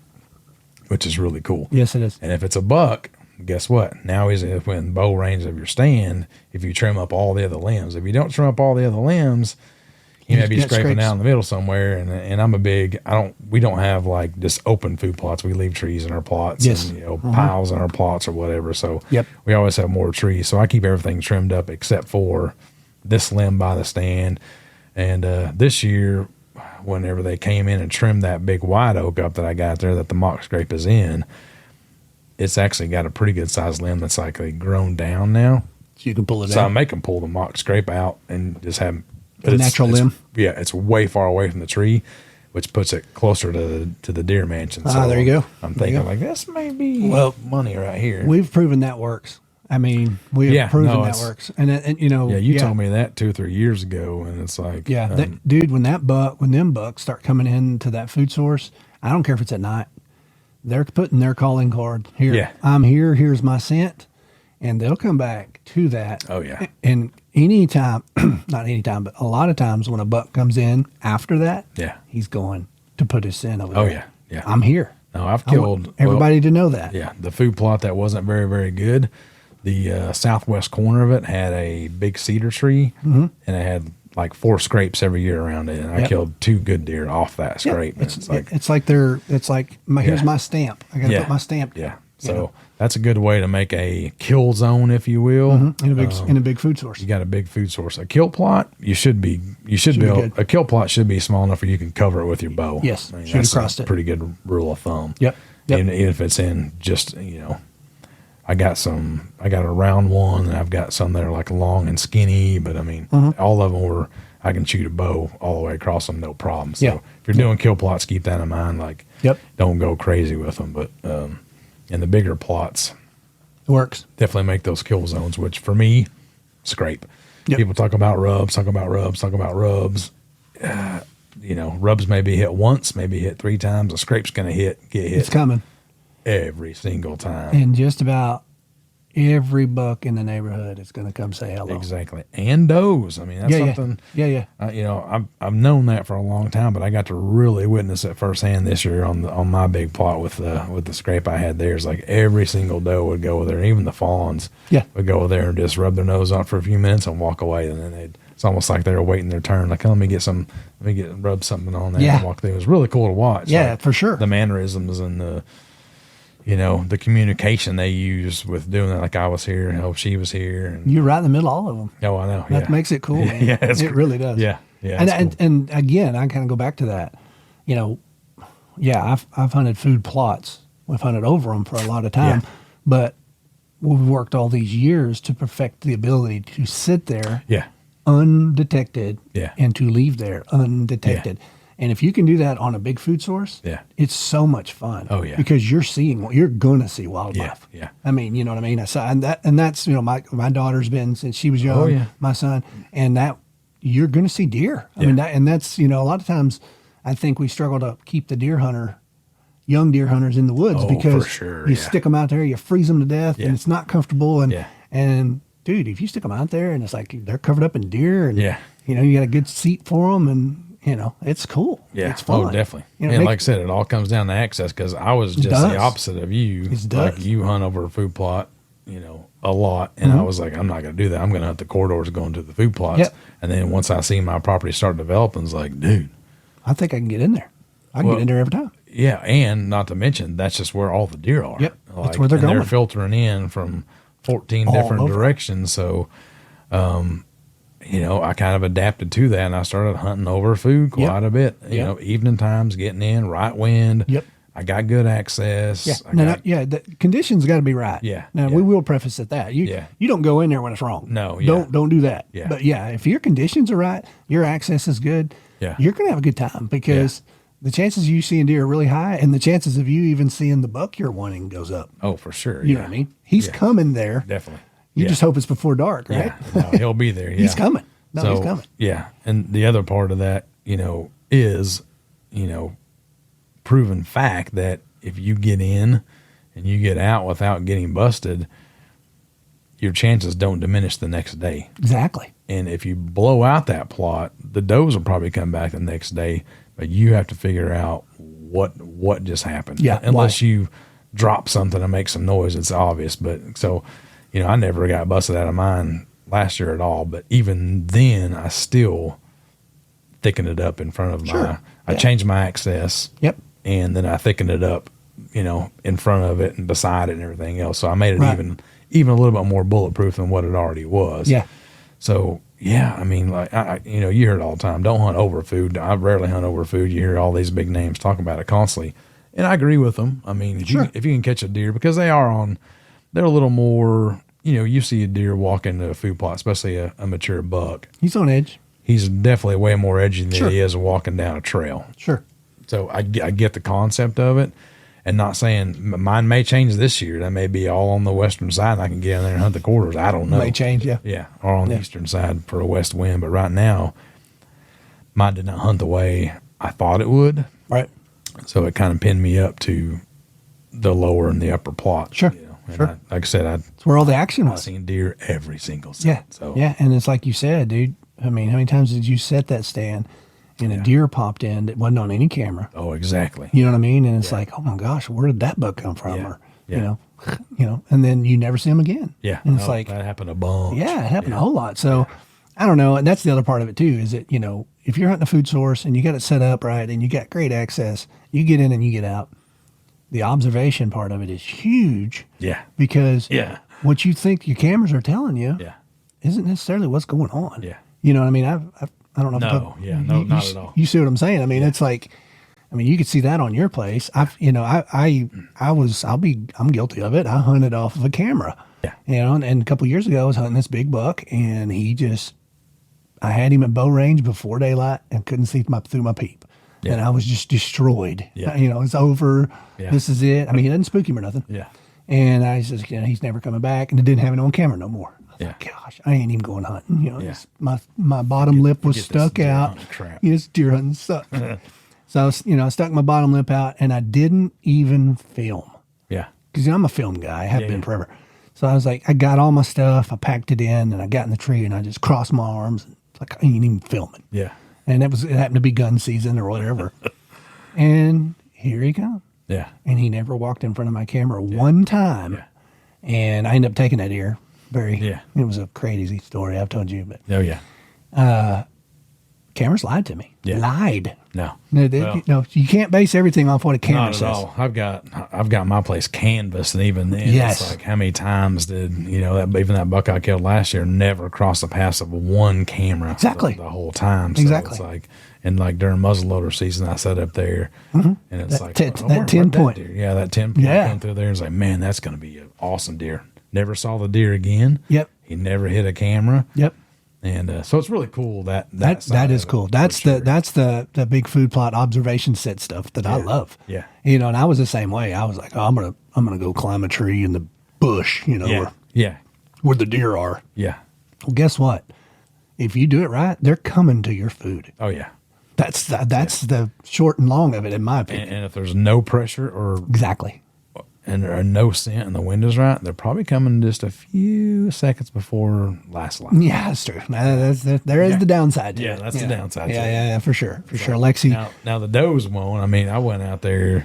Speaker 2: which is really cool.
Speaker 1: Yes, it is.
Speaker 2: And if it's a buck, guess what? Now he's within bow range of your stand. If you trim up all the other limbs, if you don't trim up all the other limbs, he may be scraping out in the middle somewhere. And we don't have like just open food plots. We leave trees in our plots and piles in our plots or whatever. So we always have more trees. So I keep everything trimmed up except for this limb by the stand. And this year, whenever they came in and trimmed that big white oak up that I got there that the mock scrape is in, it's actually got a pretty good sized limb that's like grown down now.
Speaker 1: So you can pull it out.
Speaker 2: So I make them pull the mock scrape out and just have
Speaker 1: a natural limb.
Speaker 2: Yeah, it's way far away from the tree, which puts it closer to the deer mansion. So
Speaker 1: there you go.
Speaker 2: I'm thinking like this may be money right here.
Speaker 1: We've proven that works. I mean, we have proven that works. And
Speaker 2: you told me that 2 or 3 years ago, and it's like
Speaker 1: dude, when them bucks start coming into that food source, I don't care if it's at night. They're putting their calling card here.
Speaker 2: Yeah.
Speaker 1: I'm here. Here's my scent. And they'll come back to that.
Speaker 2: Oh, yeah.
Speaker 1: And anytime, not anytime, but a lot of times when a buck comes in after that, he's going to put his scent over there.
Speaker 2: Oh, yeah. Yeah.
Speaker 1: I'm here.
Speaker 2: No, I've killed
Speaker 1: everybody to know that.
Speaker 2: Yeah. The food plot that wasn't very, very good, the southwest corner of it had a big cedar tree, and it had like 4 scrapes every year around it, and I killed 2 good deer off that scrape.
Speaker 1: It's like here's my stamp. I got to put my stamp.
Speaker 2: Yeah. So that's a good way to make a kill zone, if you will,
Speaker 1: in a big food source.
Speaker 2: You got a big food source. A kill plot, you should be able, a kill plot should be small enough where you can cover it with your bow.
Speaker 1: Yes,
Speaker 2: I mean,
Speaker 1: shoot across it.
Speaker 2: Pretty good rule of thumb.
Speaker 1: Yep.
Speaker 2: Even if it's in just I got a round one, and I've got some that are like long and skinny, but I mean, all of them I can shoot a bow all the way across them, no problem. So if you're doing kill plots, keep that in mind. Like, don't go crazy with them. But in the bigger plots,
Speaker 1: it works.
Speaker 2: Definitely make those kill zones, which for me, scrape.
Speaker 1: Yep.
Speaker 2: People talk about rubs. Rubs may be hit once, maybe hit 3 times. A scrape's going to get hit.
Speaker 1: It's coming
Speaker 2: Every single time.
Speaker 1: And just about every buck in the neighborhood is going to come say hello.
Speaker 2: Exactly. And does. I mean, that's something.
Speaker 1: Yeah.
Speaker 2: I've known that for a long time, but I got to really witness it firsthand this year on my big plot with the scrape I had there. It's like every single doe would go there, and even the fawns would go there and just rub their nose on for a few minutes and walk away, and then it's almost like they were waiting their turn. Like, let me rub something on there and walk through. It was really cool to watch.
Speaker 1: Yeah,
Speaker 2: like,
Speaker 1: for sure.
Speaker 2: The mannerisms and the communication they use with doing that. Like, I was here, and she was here. And,
Speaker 1: you're right in the middle of all of them.
Speaker 2: Oh, I know.
Speaker 1: That makes it cool. Man.
Speaker 2: Yeah,
Speaker 1: it really does.
Speaker 2: Yeah.
Speaker 1: And again, I kind of go back to that. I've hunted food plots. We've hunted over them for a lot of time, but we've worked all these years to perfect the ability to sit there undetected and to leave there undetected. And if you can do that on a big food source, it's so much fun.
Speaker 2: Oh yeah,
Speaker 1: because you're gonna see wildlife.
Speaker 2: Yeah.
Speaker 1: I mean, you know what I mean. And that's my daughter's been since she was young.
Speaker 2: Oh, yeah.
Speaker 1: My son, and that you're gonna see deer. I mean, that's a lot of times I think we struggle to keep the young deer hunters in the woods because
Speaker 2: for sure,
Speaker 1: you stick them out there, you freeze them to death, and it's not comfortable. And dude, if you stick them out there and it's like they're covered up in deer, and you got a good seat for them, and it's cool.
Speaker 2: Yeah.
Speaker 1: It's fun.
Speaker 2: Oh, definitely. And like I said, it all comes down to access, because I was just the opposite of you. Like, you hunt over a food plot, a lot. And I was like, I'm not going to do that. I'm going to hunt the corridors going to the food plots.
Speaker 1: Yep.
Speaker 2: And then once I see my property start developing, it's like, dude,
Speaker 1: I think I can get in there. I can get in there every time.
Speaker 2: Yeah. And not to mention, that's just where all the deer are.
Speaker 1: Yep. That's where they're going.
Speaker 2: They're filtering in from 14 different directions. So, I kind of adapted to that, and I started hunting over food quite a bit. Evening times, getting in, right wind.
Speaker 1: Yep.
Speaker 2: I got good access.
Speaker 1: The conditions got to be right.
Speaker 2: Yeah.
Speaker 1: Now we will preface at that. You don't go in there when it's wrong.
Speaker 2: No.
Speaker 1: Don't do that.
Speaker 2: Yeah.
Speaker 1: But if your conditions are right, your access is good.
Speaker 2: Yeah.
Speaker 1: You're gonna have a good time, because the chances of you seeing deer are really high, and the chances of you even seeing the buck you're wanting goes up.
Speaker 2: Oh, for sure.
Speaker 1: You know what I mean? He's coming there.
Speaker 2: Definitely.
Speaker 1: You just hope it's before dark, right?
Speaker 2: Yeah. No, he'll be there. Yeah.
Speaker 1: He's coming. He's coming.
Speaker 2: Yeah. And the other part of that, is, proven fact that if you get in and you get out without getting busted, your chances don't diminish the next day.
Speaker 1: Exactly.
Speaker 2: And if you blow out that plot, the does will probably come back the next day, but you have to figure out what just happened.
Speaker 1: Yeah.
Speaker 2: Unless you drop something and make some noise, it's obvious. But so, I never got busted out of mine last year at all. But even then, I still thickened it up in front of I changed my access.
Speaker 1: Yep.
Speaker 2: And then I thickened it up, in front of it and beside it and everything else. So I made it even a little bit more bulletproof than what it already was.
Speaker 1: Yeah.
Speaker 2: So, I mean, like, you hear it all the time. Don't hunt over food. I rarely hunt over food. You hear all these big names talking about it constantly. And I agree with them. I mean, if you can catch a deer, because they're a little more, you see a deer walk into a food plot, especially a mature buck.
Speaker 1: He's on edge.
Speaker 2: He's definitely way more edgy than he is walking down a trail.
Speaker 1: Sure.
Speaker 2: So I get the concept of it, and not saying mine may change this year. That may be all on the western side, and I can get in there and hunt the corridors. I don't know.
Speaker 1: May change, yeah.
Speaker 2: Yeah, or on the eastern side for a west wind. But right now, mine did not hunt the way I thought it would.
Speaker 1: Right.
Speaker 2: So it kind of pinned me up to the lower and the upper plot.
Speaker 1: Sure.
Speaker 2: And
Speaker 1: sure.
Speaker 2: Like I said,
Speaker 1: it's where all the action was.
Speaker 2: I've seen deer every single set.
Speaker 1: Yeah.
Speaker 2: So.
Speaker 1: Yeah, and it's like you said, dude. I mean, how many times did you set that stand and a deer popped in that wasn't on any camera?
Speaker 2: Oh, exactly.
Speaker 1: You know what I mean? And it's like, oh my gosh, where did that buck come from? Or
Speaker 2: Yeah.
Speaker 1: and then you never see him again.
Speaker 2: Yeah.
Speaker 1: And it's like
Speaker 2: that happened a bunch.
Speaker 1: Yeah, it happened a whole lot. So I don't know. And that's the other part of it too, is that, if you're hunting a food source and you got it set up right and you got great access, you get in and you get out. The observation part of it is huge.
Speaker 2: Yeah.
Speaker 1: Because what you think your cameras are telling you isn't necessarily what's going on.
Speaker 2: Yeah.
Speaker 1: You know what I mean? I don't know.
Speaker 2: Not at all.
Speaker 1: You see what I'm saying? I mean, it's like, you could see that on your place. I'm guilty of it. I hunted off of a camera.
Speaker 2: Yeah.
Speaker 1: And a couple of years ago I was hunting this big buck, and I had him at bow range before daylight and couldn't see through my peep. Yeah. And I was just destroyed.
Speaker 2: Yeah.
Speaker 1: It's over.
Speaker 2: Yeah.
Speaker 1: This is it. He didn't spook him or nothing.
Speaker 2: Yeah.
Speaker 1: And I said, he's never coming back. And it didn't have it on camera no more. I was like, gosh, I ain't even going hunting.
Speaker 2: Yeah.
Speaker 1: My bottom lip was stuck out. Yes, deer hunting sucked. So I was, I stuck my bottom lip out, and I didn't even film.
Speaker 2: Yeah.
Speaker 1: Because I'm a film guy. I have been forever. So I was like, I got all my stuff. I packed it in, and I got in the tree, and I just crossed my arms. It's like, I ain't even filming.
Speaker 2: Yeah.
Speaker 1: And it happened to be gun season or whatever. And here he comes.
Speaker 2: Yeah.
Speaker 1: And he never walked in front of my camera one time. Yeah. And I ended up taking that deer. It was a crazy story I've told you. But
Speaker 2: oh, yeah.
Speaker 1: Cameras lied to me.
Speaker 2: Yeah.
Speaker 1: Lied.
Speaker 2: No.
Speaker 1: You can't base everything off what a camera
Speaker 2: not at
Speaker 1: says.
Speaker 2: all. I've got my place canvassed, and even then, it's like, how many times did even that buck I killed last year never crossed the pass of one camera
Speaker 1: exactly
Speaker 2: the whole time. So
Speaker 1: exactly.
Speaker 2: It's like, and like during muzzleloader season, I sat up there, and it's that,
Speaker 1: that 10 point.
Speaker 2: That 10 point came through there. It's like, man, that's going to be an awesome deer. Never saw the deer again.
Speaker 1: Yep.
Speaker 2: He never hit a camera.
Speaker 1: Yep.
Speaker 2: And so it's really cool that
Speaker 1: is cool. That's the big food plot observation set stuff that I love.
Speaker 2: Yeah.
Speaker 1: And I was the same way. I was like, I'm gonna go climb a tree in the bush, where the deer are.
Speaker 2: Yeah.
Speaker 1: Well, guess what? If you do it right, they're coming to your food.
Speaker 2: Oh yeah.
Speaker 1: That's the short and long of it, in my opinion.
Speaker 2: And if there's no pressure or
Speaker 1: exactly.
Speaker 2: And there are no scent and the wind is right, they're probably coming just a few seconds before last light.
Speaker 1: Yeah, that's true. There is the downside to it.
Speaker 2: That's the downside to it.
Speaker 1: Yeah, for sure. For sure. Lexi.
Speaker 2: Now the does won't. I mean, I went out there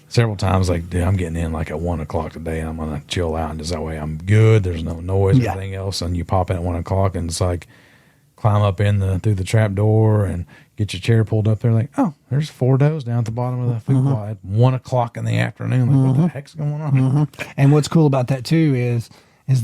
Speaker 2: several times like, dude, I'm getting in like at 1 o'clock today, and I'm going to chill out. And just that way I'm good. There's no noise or anything else. And you pop in at 1 o'clock, and it's like, climb up through the trap door and get your chair pulled up there. Like, oh, there's 4 does down at the bottom of the food plot at 1 o'clock in the afternoon. Like, what the heck's going on?
Speaker 1: And what's cool about that too is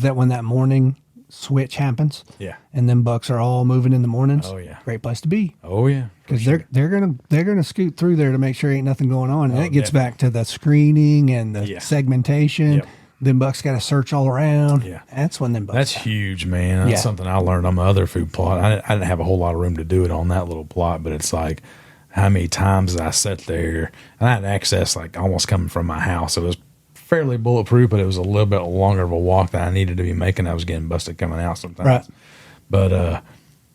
Speaker 1: that when that morning switch happens, and then bucks are all moving in the mornings.
Speaker 2: Oh yeah,
Speaker 1: great place to be.
Speaker 2: Oh yeah,
Speaker 1: because they're gonna scoot through there to make sure ain't nothing going on, and that gets back to the screening and the segmentation. Yep. Then bucks got to search all around. Yeah, that's when them bucks.
Speaker 2: That's huge, man. That's something I learned on my other food plot. I didn't have a whole lot of room to do it on that little plot, but it's like how many times I sat there and I had access like almost coming from my house. It was fairly bulletproof, but it was a little bit longer of a walk than I needed to be making. I was getting busted coming out sometimes. Right. But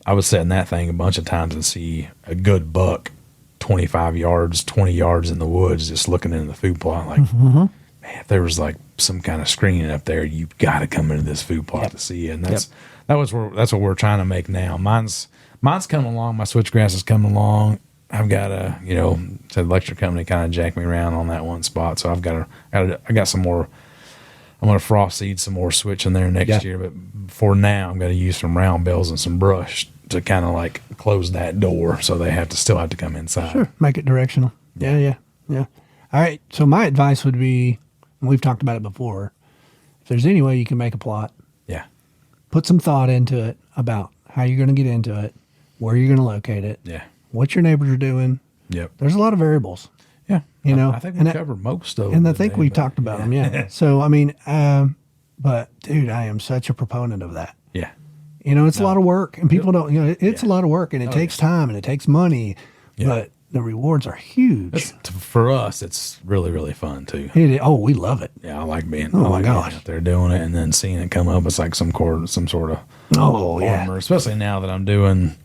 Speaker 2: I would sit in that thing a bunch of times and see a good buck 25 yards, 20 yards in the woods, just looking into the food plot like, man, if there was like some kind of screening up there, you've got to come into this food plot to see it. And that's what we're trying to make now. Mine's coming along. My switchgrass is coming along. I've got the electric company kind of jacked me around on that one spot. So I got some more. I'm going to frost seed some more switch in there next year. But for now, I'm going to use some round bells and some brush to kind of like close that door. So they still have to come inside.
Speaker 1: Sure. Make it directional. Yeah. All right. So my advice would be, and we've talked about it before, if there's any way you can make a plot, put some thought into it about how you're going to get into it, where you're going to locate it, what your neighbors are doing.
Speaker 2: Yep.
Speaker 1: There's a lot of variables.
Speaker 2: Yeah. I think we covered most of them.
Speaker 1: And I think we talked about them, yeah. So, I mean, but dude, I am such a proponent of that.
Speaker 2: Yeah.
Speaker 1: It's a lot of work, and people don't, it's a lot of work, and it takes time, and it takes money, but the rewards are huge.
Speaker 2: For us, it's really, really fun too.
Speaker 1: We love it.
Speaker 2: Yeah, I like being.
Speaker 1: Oh my gosh,
Speaker 2: being out there doing it and then seeing it come up. It's like some sort of armor. Especially now that I'm doing,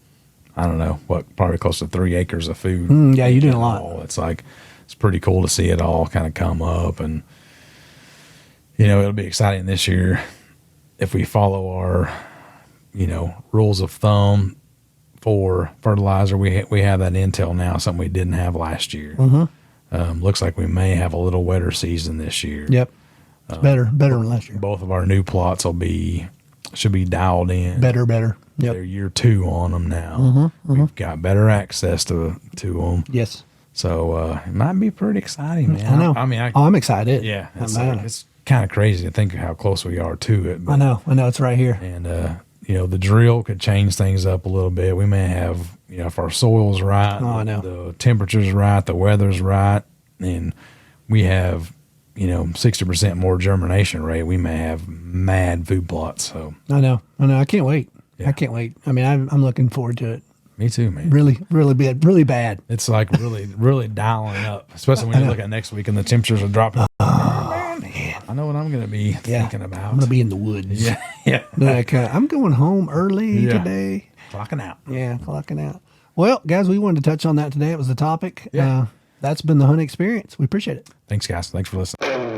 Speaker 2: I don't know what, probably close to 3 acres of food.
Speaker 1: Yeah, you're doing a lot.
Speaker 2: It's like it's pretty cool to see it all kind of come up, and it'll be exciting this year if we follow our rules of thumb. For fertilizer, we have that intel now, something we didn't have last year. Looks like we may have a little wetter season this year.
Speaker 1: Yep, it's better than last year.
Speaker 2: Both of our new plots should be dialed in.
Speaker 1: Better. Yep.
Speaker 2: They're year 2 on them now. We've got better access to them.
Speaker 1: Yes.
Speaker 2: So it might be pretty exciting, man.
Speaker 1: I know.
Speaker 2: I mean,
Speaker 1: I'm excited.
Speaker 2: Yeah, it's kind of crazy to think of how close we are to it.
Speaker 1: But, I know. It's right here.
Speaker 2: And the drill could change things up a little bit. We may have, if our soil's right, the temperature's right, the weather's right, and we have, 60% more germination rate, we may have mad food plots. So
Speaker 1: I know. I can't wait. Yeah. I can't wait. I mean, I'm looking forward to it.
Speaker 2: Me too, man.
Speaker 1: Really, really bad. Really bad.
Speaker 2: It's like really, really dialing up, especially when you look at next week and the temperatures are dropping.
Speaker 1: Oh, man.
Speaker 2: I know what I'm going to be thinking about.
Speaker 1: I'm going to be in the woods.
Speaker 2: Yeah. Yeah.
Speaker 1: Like, I'm going home early today.
Speaker 2: Clocking out.
Speaker 1: Yeah, clocking out. Well, guys, we wanted to touch on that today. It was the topic.
Speaker 2: Yeah.
Speaker 1: That's been the hunt experience. We appreciate it.
Speaker 2: Thanks, guys. Thanks for listening.